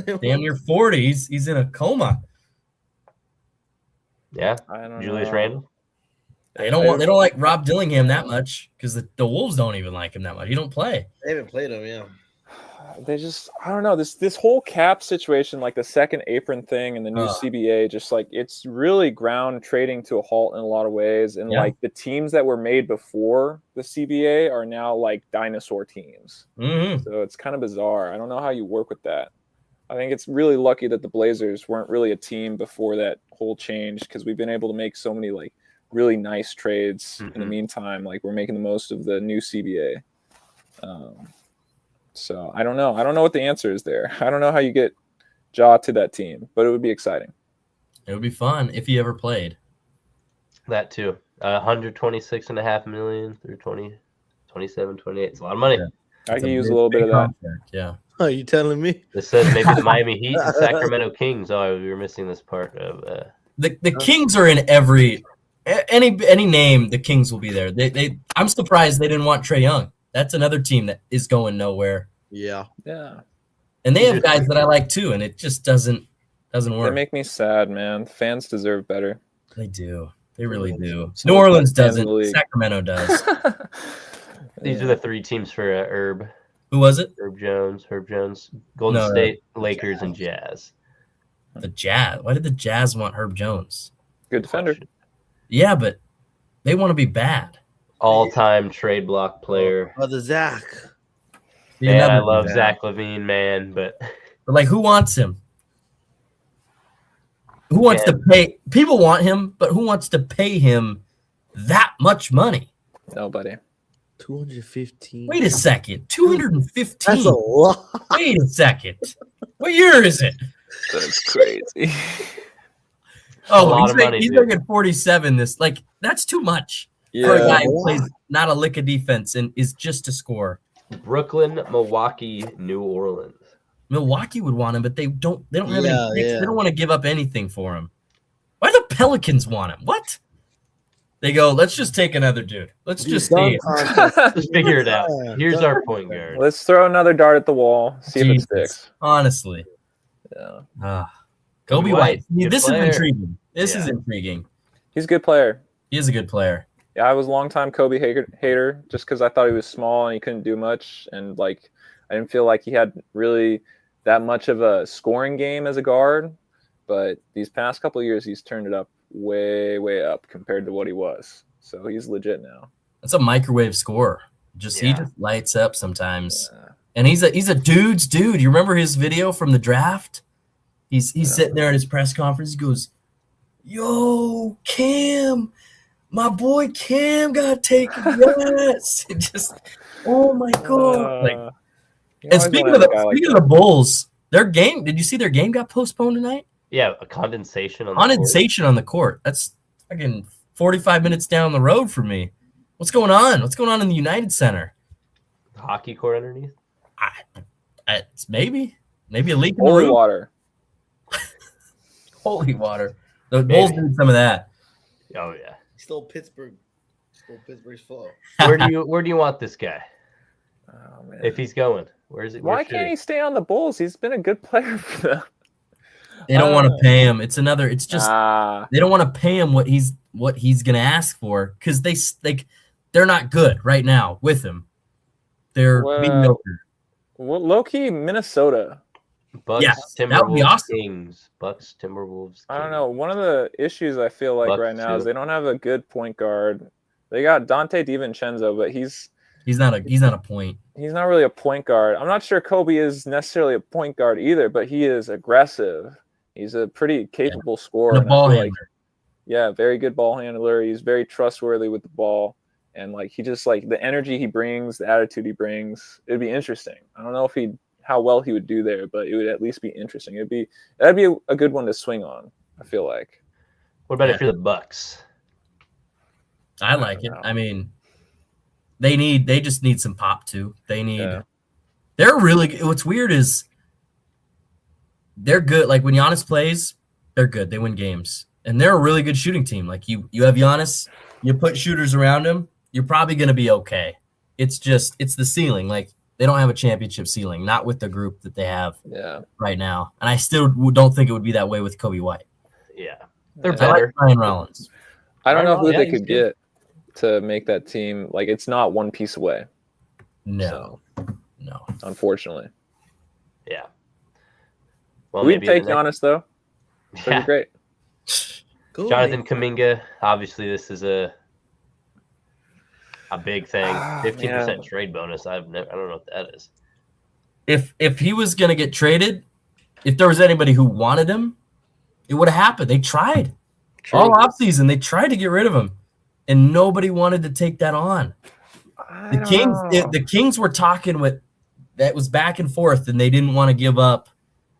damn near 40. He's in a coma. Yeah, I don't Julius know. Randle. They don't like Rob Dillingham that much because the Wolves don't even like him that much. He don't play. They haven't played him, yeah. They just, I don't know, this whole cap situation, like the second apron thing and the new CBA, just like it's really ground trading to a halt in a lot of ways. And like the teams that were made before the CBA are now like dinosaur teams. Mm-hmm. So it's kind of bizarre. I don't know how you work with that. I think it's really lucky that the Blazers weren't really a team before that whole change, because we've been able to make so many like really nice trades in the meantime. Like we're making the most of the new CBA. So I don't know. I don't know what the answer is there. I don't know how you get Ja to that team, but it would be exciting. It would be fun if he ever played. That too. 126.5 million through 27, 28. It's a lot of money. Yeah. I could use a little bit of that. Yeah. Are you telling me? This says maybe the Miami Heat and Sacramento Kings. Oh, we were missing this part of. The Kings are in every any name. The Kings will be there. They I'm surprised they didn't want Trae Young. That's another team that is going nowhere. Yeah. And they have guys that I like too, and it just doesn't work. They make me sad, man. Fans deserve better. They do. They really do. New Orleans doesn't. Sacramento does. These are the three teams for Herb. Who was it? Herb Jones, Golden State, Lakers, and Jazz. The Jazz. Why did the Jazz want Herb Jones? Good defender. Yeah, but they want to be bad. All-time trade block player. The Zach. Yeah, I love Zach LaVine, man, but like, who wants him? Who wants to pay? People want him, but who wants to pay him that much money? Nobody. 215. Wait a second. 215. That's a lot. Wait a second. What year is it? That's crazy. He's making 47. That's too much for a guy who plays not a lick of defense and is just to score. Brooklyn, Milwaukee, New Orleans. Milwaukee would want him, but they don't have any picks. They don't want to give up anything for him. Why do the Pelicans want him? What? They go, let's just take another dude. Let's just see. Just figure it out. Here's our point guard. Let's throw another dart at the wall. See if it sticks. Honestly. Yeah. Kobe White. This is intriguing. This is intriguing. He's a good player. He is a good player. Yeah, I was a longtime Kobe hater just because I thought he was small and he couldn't do much. And, like, I didn't feel like he had really that much of a scoring game as a guard. But these past couple of years, he's turned it up way, way up compared to what he was. So he's legit now. That's a microwave scorer. He just lights up sometimes. Yeah. And he's a dude's dude. You remember his video from the draft? He's sitting there at his press conference. He goes, "Yo, Cam, my boy Cam got taken." Yes. It just, oh my god. And speaking of the Bulls, their game, did you see their game got postponed tonight? Yeah, a condensation on the court. That's fucking 45 minutes down the road for me. What's going on? What's going on in the United Center? Hockey court underneath? Maybe a leak in the Holy roof. water. Holy water. The Bulls need some of that. Oh yeah. Still Pittsburgh. Pittsburgh's flow. Where do you want this guy? Oh, man. If he's going, where is it? Why can't he stay on the Bulls? He's been a good player for them. They don't want to pay him. It's just they don't want to pay him what he's gonna ask for, because they're not good right now with him. They're mediocre. Well, low-key Minnesota. Bucks, Timberwolves, that would be awesome. Kings. Bucks, Timberwolves, Kings. I don't know. One of the issues I feel like Bucks right now is too. they don't have a good point guard. They got Dante DiVincenzo, but he's not a point. He's not really a point guard. I'm not sure Kobe is necessarily a point guard either, but he is aggressive. He's a pretty capable scorer. And a ball handler. Very good ball handler. He's very trustworthy with the ball. And he just the energy he brings, the attitude he brings, it'd be interesting. I don't know if he'd how well he would do there, but it would at least be interesting. That'd be a good one to swing on, I feel like. What about if you're the Bucks? I like it. I mean, they just need some pop too. They're really good. What's weird is they're good. Like when Giannis plays, they're good. They win games. And they're a really good shooting team. Like you have Giannis, you put shooters around him, you're probably going to be okay. It's the ceiling. Like they don't have a championship ceiling, not with the group that they have right now. And I still don't think it would be that way with Kobe White. Yeah. They're better. Like Ryan Rollins. I don't know who they could get to make that team. Like it's not one piece away. No. Unfortunately. Yeah. Well, we'd take Giannis though. That'd be great. Cool, Jonathan Kuminga. Obviously, this is a big thing. 15% trade bonus. I don't know what that is. If he was gonna get traded, if there was anybody who wanted him, it would have happened. They tried all offseason. They tried to get rid of him, and nobody wanted to take that on. The Kings were talking with that was back and forth, and they didn't want to give up.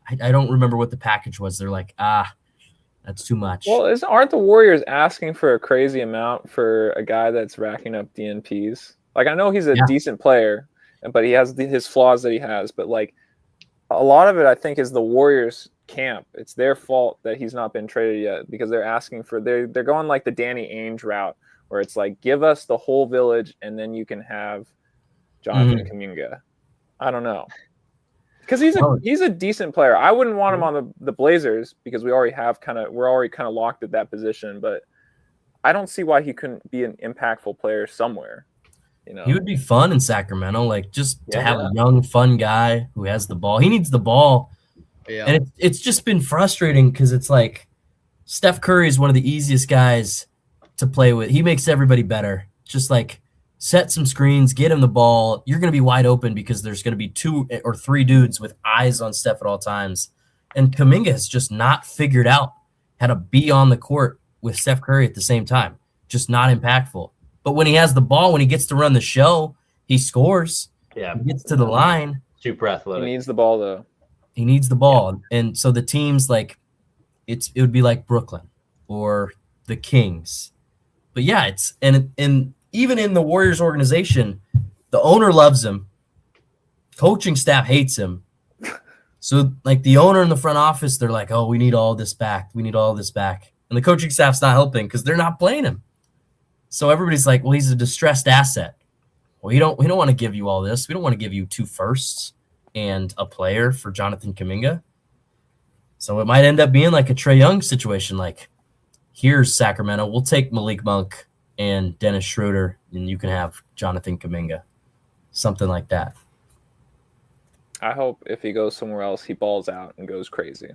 I don't remember what the package was. They're like, that's too much. Well, aren't the Warriors asking for a crazy amount for a guy that's racking up DNPs? Like, I know he's a decent player, but he has his flaws that he has. But, like, a lot of it, I think, is the Warriors camp. It's their fault that he's not been traded yet because they're asking for – they're going like the Danny Ainge route where it's like, give us the whole village and then you can have Jonathan Kuminga. I don't know. Because he's a decent player. I wouldn't want him on the Blazers because we're already kind of locked at that position. But I don't see why he couldn't be an impactful player somewhere. You know, he would be fun in Sacramento, like just to have a young, fun guy who has the ball. He needs the ball, and it's just been frustrating because it's like Steph Curry is one of the easiest guys to play with. He makes everybody better. Just like. Set some screens, get him the ball. You're going to be wide open because there's going to be 2 or 3 dudes with eyes on Steph at all times. And Kuminga has just not figured out how to be on the court with Steph Curry at the same time. Just not impactful. But when he has the ball, when he gets to run the show, he scores. Yeah. He gets to the line. Super athletic. He needs the ball, though. He needs the ball. Yeah. And so the teams, like, it would be like Brooklyn or the Kings. But, yeah, it's – and even in the Warriors organization, the owner loves him. Coaching staff hates him. So, like, the owner in the front office, they're like, oh, we need all this back. We need all this back. And the coaching staff's not helping because they're not playing him. So everybody's like, well, he's a distressed asset. Well, we don't want to give you all this. We don't want to give you 2 firsts and a player for Jonathan Kuminga. So it might end up being like a Trae Young situation. Like, here's Sacramento. We'll take Malik Monk and Dennis Schroeder, and you can have Jonathan Kuminga. Something like that. I hope if he goes somewhere else, he balls out and goes crazy.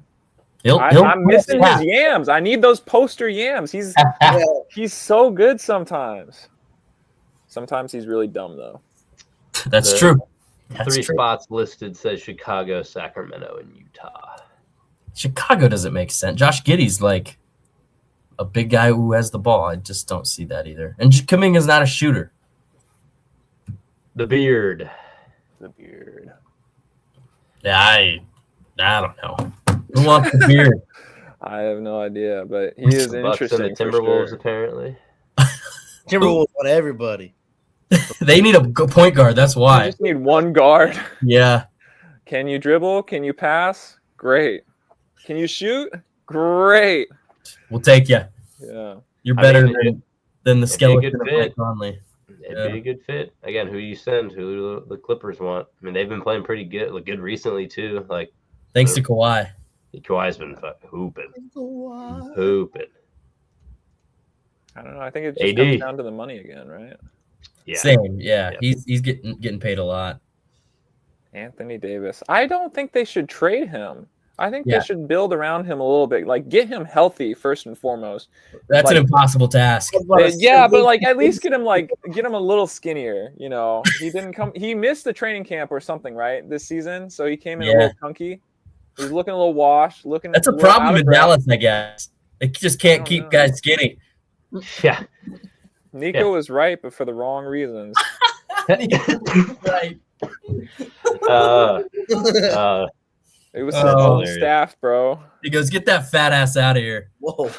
I'm missing his yams. I need those poster yams. He's so good sometimes. Sometimes he's really dumb, though. That's true. 3 spots listed says Chicago, Sacramento, and Utah. Chicago doesn't make sense. Josh Giddey's like a big guy who has the ball. I just don't see that either. And Kuminga's not a shooter. The beard. Yeah, I don't know. Who wants the beard? I have no idea, but he is interesting. And the Timberwolves, apparently. Timberwolves want everybody. They need a point guard. That's why. They just need one guard. Yeah. Can you dribble? Can you pass? Great. Can you shoot? Great. We'll take you. Yeah. You're better than the skeleton of Mike Conley. It'd be a good fit. Again, who you send, who the Clippers want. I mean, they've been playing pretty good recently, too. Like, thanks to Kawhi. Kawhi's been hooping. I don't know. I think it just comes down to the money again, right? Yeah. Same. Yeah. Yep. He's getting paid a lot. Anthony Davis. I don't think they should trade him. I think they should build around him a little bit, like get him healthy first and foremost. That's an impossible task. Yeah, but like at least get him a little skinnier. You know, he missed the training camp or something, right, this season. So he came in a little chunky. He's looking a little washed. That's a problem with Dallas, I guess. They just can't keep guys skinny. Yeah. Nico was right, but for the wrong reasons. Right. It was all staff, bro. He goes, get that fat ass out of here. Whoa.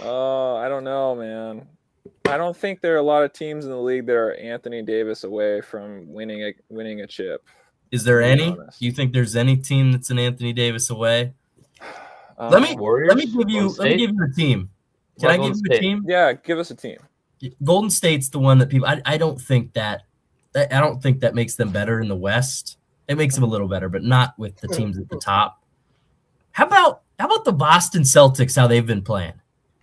I don't know, man. I don't think there are a lot of teams in the league that are Anthony Davis away from winning a chip. Is there any? Do you think there's any team that's an Anthony Davis away? Let me give you a team. Can I give you a team? Yeah, give us a team. Golden State's the one that people. I don't think that makes them better in the West. It makes them a little better, but not with the teams at the top. How about the Boston Celtics? How they've been playing?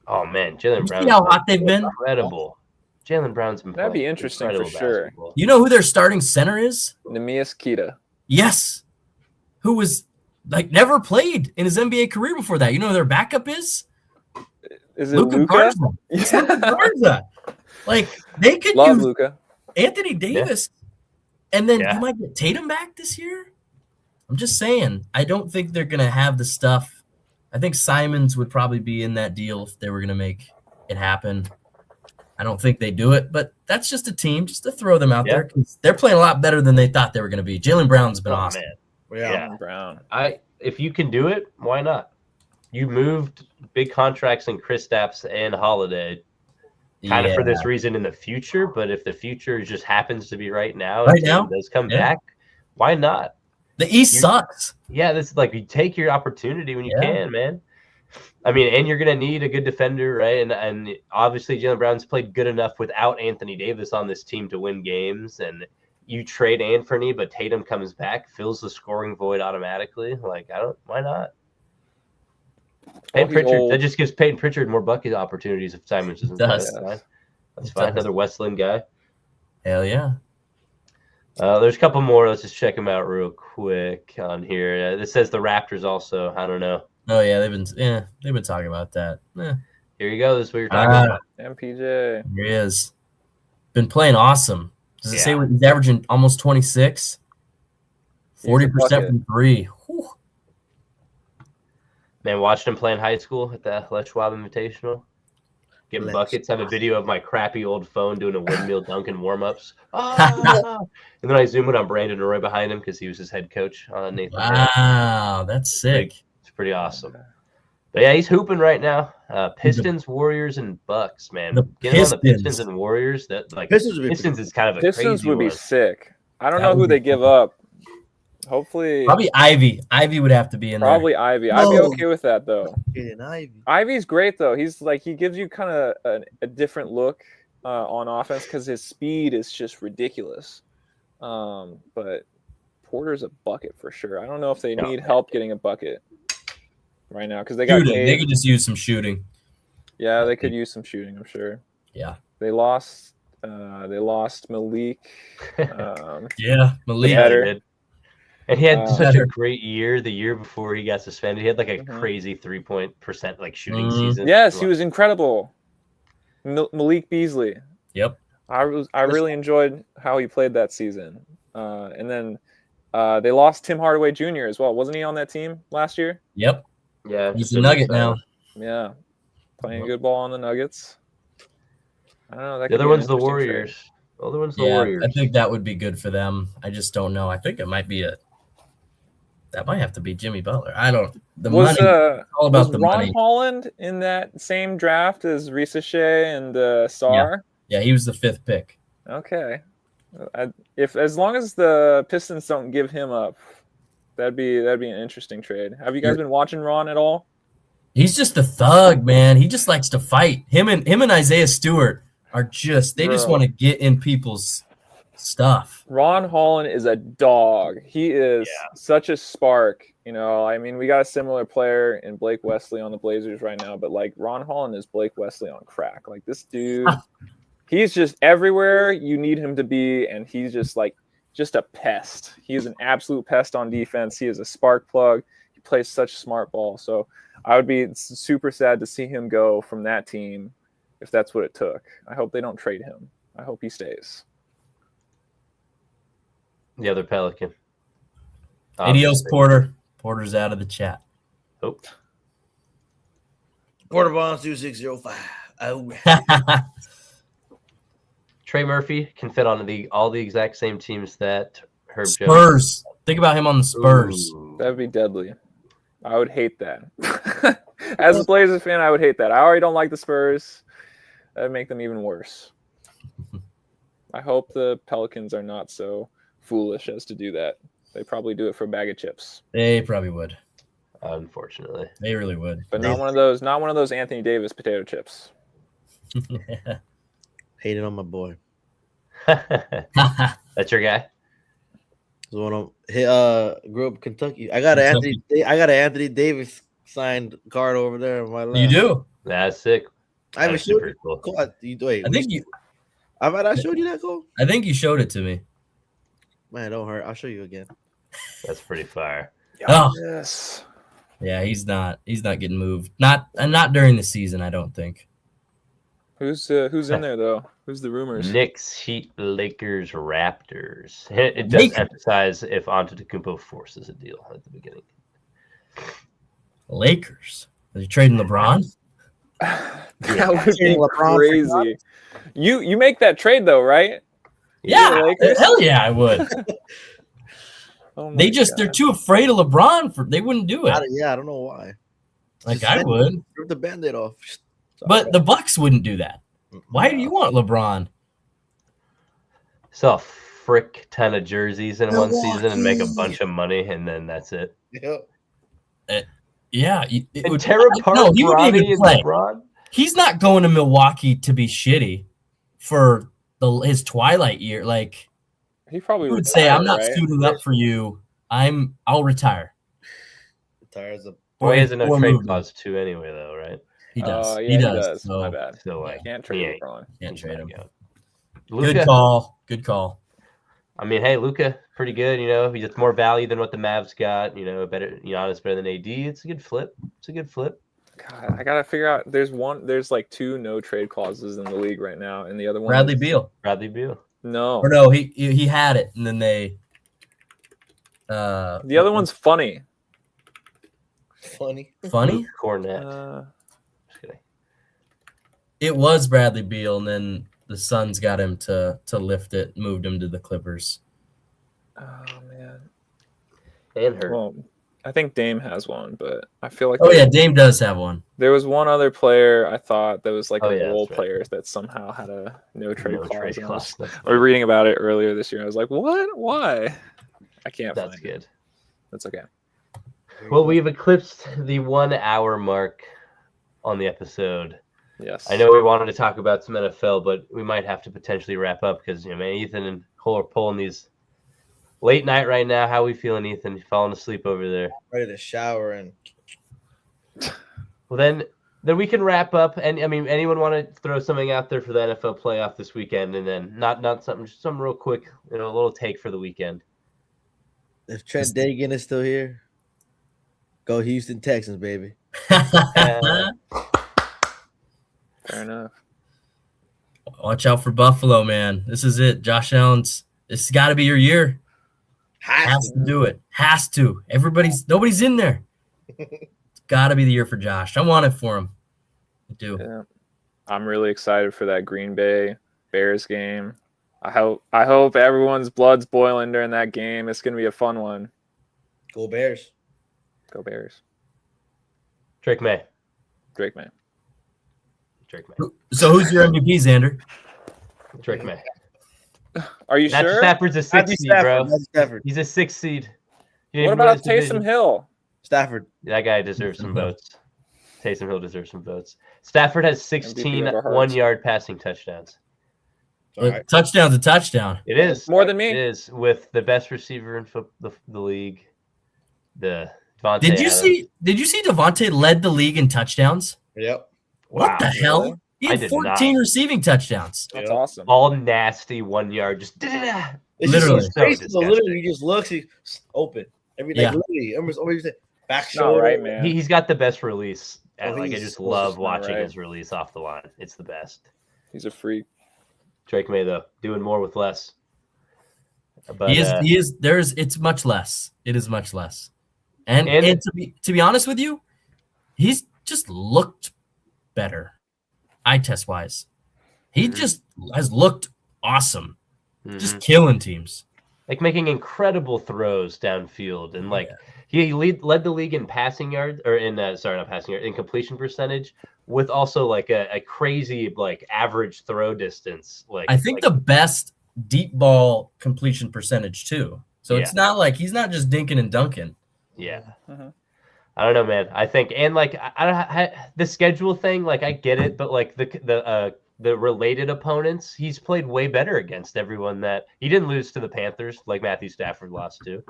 Oh man, Jaylen Brown. See how hot they've been? Incredible. Jaylen Brown's been. That'd be interesting for sure. Basketball. You know who their starting center is? Neemias Queta. Yes, who was never played in his NBA career before that. You know who their backup is? Is it Luka? Garza. They could love use Luka. Anthony Davis, and then you might get Tatum back this year. I'm just saying, I don't think they're gonna have the stuff. I think Simons would probably be in that deal if they were gonna make it happen. I don't think they do it, but that's just a team, just to throw them out there because they're playing a lot better than they thought they were gonna be. Jaylen Brown's been awesome. Man. Yeah, Brown. If you can do it, why not? You moved big contracts in Kristaps and Holiday. Kind of for this reason in the future, but if the future just happens to be right now, does come back, why not? The East sucks. Yeah, this is you take your opportunity when you can, man. I mean, and you're gonna need a good defender, right? And obviously Jaylen Brown's played good enough without Anthony Davis on this team to win games. And you trade Anthony, but Tatum comes back, fills the scoring void automatically. Why not? Peyton Pritchard, that just gives Peyton Pritchard more bucket opportunities if Simons doesn't play. That's fine. Another Westland guy. Hell yeah. There's a couple more. Let's just check them out real quick on here. This says the Raptors also. I don't know. Oh yeah, they've been talking about that. Here you go. This is what you're talking about. MPJ. Here he is. Been playing awesome. Does it say he's averaging almost 26? 40% from three. Whew. Man, watched him play in high school at the Les Schwab Invitational. Getting buckets. I have a video of my crappy old phone doing a windmill dunk and warm-ups. And then I zoom in on Brandon Roy behind him because he was his head coach on Nathan. Wow, that's sick. It's pretty awesome. But yeah, he's hooping right now. Pistons, Warriors, and Bucks, man. Getting on the Pistons and Warriors, Pistons is kind of a Pistons crazy would be one. sick. I don't know who they give up. Hopefully, probably Ivy. Ivy would have to be in there. Probably Ivy. I'd be okay with that though. Ivy. Ivy's great though. He's he gives you kind of a different look on offense because his speed is just ridiculous. But Porter's a bucket for sure. I don't know if they need help getting a bucket right now because they got shooting. They could just use some shooting. Yeah, they could use some shooting. I'm sure. Yeah. They lost Malik. Malik. Better. And he had such a great year the year before he got suspended. He had a crazy 3% shooting season. Yes, he was incredible. Malik Beasley. Yep. I really enjoyed how he played that season. And then they lost Tim Hardaway Jr. as well. Wasn't he on that team last year? Yep. Yeah. He's a Nugget now. Yeah. Playing good ball on the Nuggets. I don't know. The other one's the Warriors. The other one's the Warriors. I think that would be good for them. I just don't know. I think it might be that might have to be Jimmy Butler. I don't. Was all about the Ron money. Holland in that same draft as Risa Shea and Sarr? Yeah, he was the 5th pick. Okay. As long as the Pistons don't give him up, that'd be an interesting trade. Have you guys been watching Ron at all? He's just a thug, man. He just likes to fight. Him and Isaiah Stewart are just want to get in people's stuff. Ron Holland is a dog. He is such a spark. We got a similar player in Blake Wesley on the Blazers right now, but Ron Holland is Blake Wesley on crack. This dude, he's just everywhere you need him to be, and he's just a pest. He is an absolute pest on defense. He is a spark plug. He plays such smart ball. So I would be super sad to see him go from that team if that's what it took. I hope they don't trade him. I hope he stays. The other Pelican. Adios, Porter. Porter's out of the chat. Oh. Porter Bonds 2605. Oh. Trey Murphy can fit on all the exact same teams that Herb Spurs. Jones. Think about him on the Spurs. Ooh. That'd be deadly. I would hate that. As a Blazers fan, I would hate that. I already don't like the Spurs. That'd make them even worse. I hope the Pelicans are not so foolish as to do that. They probably do it for a bag of chips. They probably would. Unfortunately. They really would. But not one of those Anthony Davis potato chips. Hated on my boy. That's your guy? So when he grew up in Kentucky. I got an Anthony Davis signed card over there on my left. You do? That's sick. I haven't That's showed super you. cool. Wait, I think you I showed you that, Cole? I think you showed it to me. Man, don't hurt. I'll show you again. That's pretty fire. Oh. Yes. Yeah, he's not getting moved. Not during the season, I don't think. Who's in there though? Who's the rumors? Knicks, Heat, Lakers, Raptors. It does emphasize if Antetokounmpo forces a deal at the beginning. Lakers. Are you trading LeBron? That would be crazy. You make that trade though, right? Yeah, hell yeah, I would. They're too afraid of LeBron they wouldn't do it. I don't know why. Like I would. Rip the Band-Aid off. But the Bucks wouldn't do that. Why do you want LeBron? Sell a frick ton of jerseys in one season and make a bunch of money, and then that's it. Yep. Yeah. He wouldn't even play. LeBron? He's not going to Milwaukee to be shitty for his twilight year. Like he probably would say, "I'm not suiting up for you. I'll retire." Retires a. Well, he has a no trade clause too, anyway, though, right? He does. Yeah, he does. So, my bad. So can't trade LeBron. Can't trade him. Luka, Good call. I mean, hey, Luka, pretty good. You know, he gets more value than what the Mavs got. You know, better. Giannis better than AD. It's a good flip. God, I gotta figure out. There's like 2 no trade clauses in the league right now, and the other one. Bradley Beal. No. Or no, he had it, and then they. The other one's funny. Funny. Cornet. Just kidding. It was Bradley Beal, and then the Suns got him to lift it, moved him to the Clippers. Oh man. And her. Well, I think Dame has one, but I feel like Dame does have one. There was one other player I thought that was like a role right. player that somehow had a no trade clause. That's I was reading about it earlier this year. I was like, what? Why? I can't find That's it. good. That's okay. Well, we've eclipsed the 1 hour mark on the episode. Yes. I know we wanted to talk about some NFL, but we might have to potentially wrap up because, Ethan and Cole are pulling these late night right now. How we feeling, Ethan? You falling asleep over there? Ready to shower and. Well, then we can wrap up. And I mean, anyone want to throw something out there for the NFL playoff this weekend? And then not something, just some real quick, a little take for the weekend. If Trent Dagan is still here, go Houston Texans, baby. Fair enough. Watch out for Buffalo, man. This is it. Josh Allen's. This has got to be your year. Has to do it. Has to. Nobody's in there. It's got to be the year for Josh. I want it for him. I do. Yeah. I'm really excited for that Green Bay Bears game. I hope everyone's blood's boiling during that game. It's gonna be a fun one. Go Bears. Go Bears. Drake May. So who's your MVP, Xander? Drake May. Are you Matt sure? Stafford's a 6 seed, bro. He's a 6 seed. What about Taysom Hill? Stafford. That guy deserves some votes. Taysom Hill deserves some votes. Stafford has 16 1-yard passing touchdowns. Right. Touchdown's a touchdown. It is. More than me. It is with the best receiver in the league. The Devontae Did you see Devontae led the league in touchdowns? Yep. What the hell? He had 14 receiving touchdowns. That's awesome. All nasty 1 yard. Just literally. Literally, he just looks. He's open. Literally, almost back shoulder. Right, man. He's got the best release. I just love watching his release off the line. It's the best. He's a freak. Drake May, though, doing more with less. But, he is. It's much less. It is much less. And to be honest with you, he's just looked better, eye test wise. He just has looked awesome, just killing teams. like making incredible throws downfield, and like he led the league in passing yards, or in not passing yards, in completion percentage, with also like a crazy like average throw distance. Like I think the best deep ball completion percentage too. So it's not like he's not just dinking and dunking. Yeah. I don't know, man. I think, and like the schedule thing, like I get it, but like the related opponents, he's played way better against everyone. That he didn't lose to the Panthers like Matthew Stafford lost to.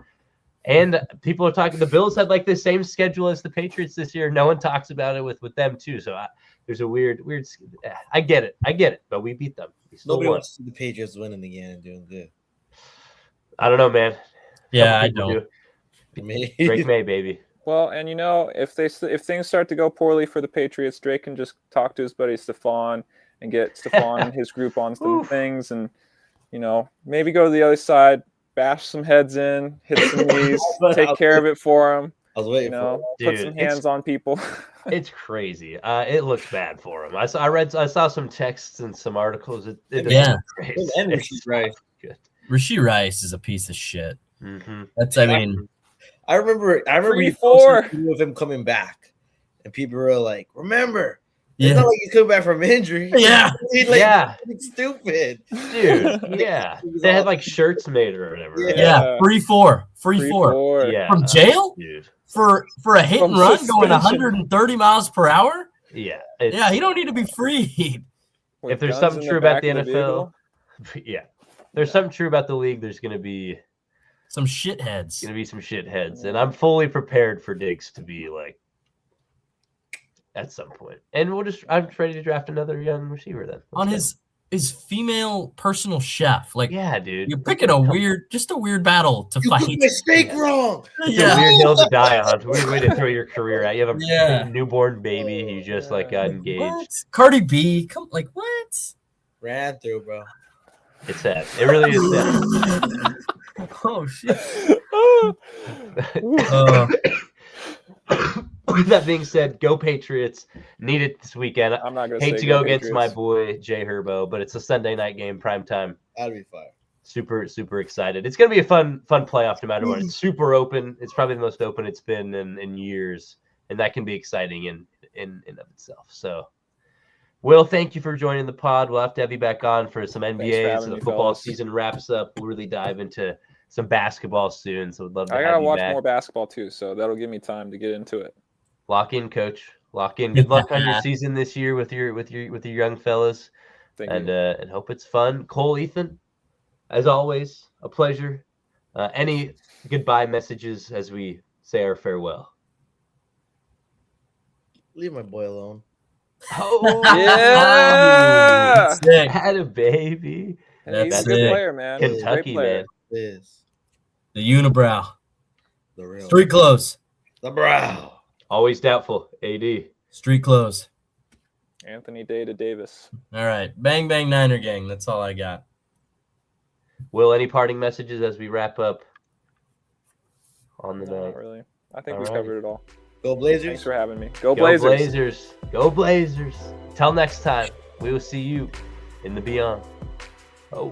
And people are talking. The Bills had like the same schedule as the Patriots this year. No one talks about it with them too. So there's a weird. I get it. But we beat them. Nobody wants to see the Patriots winning again and doing good. I don't know, man. Yeah, I don't. Drake May, baby. Well, and if things start to go poorly for the Patriots, Drake can just talk to his buddy Stephon and get Stephon and his group on some things, and maybe go to the other side, bash some heads in, hit some knees, take care of it for him. I was waiting for it. Put some hands on people. It's crazy. It looks bad for him. I saw some texts and some articles. And Rashee Rice. Good. Rashee Rice is a piece of shit. Mm-hmm. I remember you of him coming back, and people were like, "Remember, it's not like he's coming back from injury." Yeah, He's stupid, dude. Yeah, they had like shirts made or whatever. Yeah, free four. Yeah, from jail, dude. For a hit and run going 130 miles per hour. Yeah, he don't need to be freed. If there's something true about the NFL, there's something true about the league. There's gonna be some shitheads. And I'm fully prepared for Diggs to be like at some point. And I'm ready to draft another young receiver then. On his female personal chef. Like, yeah, dude. You're picking a weird battle to fight. You mistake wrong. It's a weird hill to die on. It's a weird way to throw your career out. You have a newborn baby. You just like got engaged. What? Cardi B, what? Ran through, bro. It's sad. It really is sad. Oh shit. With that being said, go Patriots. Need it this weekend. I'm not gonna hate to go against my boy Jay Herbo, but it's a Sunday night game, prime time. That'd be fire. Super, super excited. It's gonna be a fun playoff no matter what. It's super open. It's probably the most open it's been in years, and that can be exciting in of itself. So, Will, thank you for joining the pod. We'll have to have you back on for some NBA as the football season wraps up. We'll really dive into some basketball soon. So we'd love to have you back. I gotta watch more basketball too, so that'll give me time to get into it. Lock in, coach. Lock in. Good luck on your season this year with your young fellas. Thank you. And hope it's fun. Cole, Ethan, as always, a pleasure. Any goodbye messages as we say our farewell? Leave my boy alone. Oh yeah! Had a baby. He's a good player, man. Kentucky, man. The unibrow. The real. Street clothes. The brow. Always doubtful. AD. Street clothes. Anthony Davis. All right. Bang, bang, Niner gang. That's all I got. Will, any parting messages as we wrap up on the night? Not really. I think we covered it all. Go Blazers. Thanks for having me. Go Blazers. Go Blazers. Till next time, we will see you in the beyond. Oh.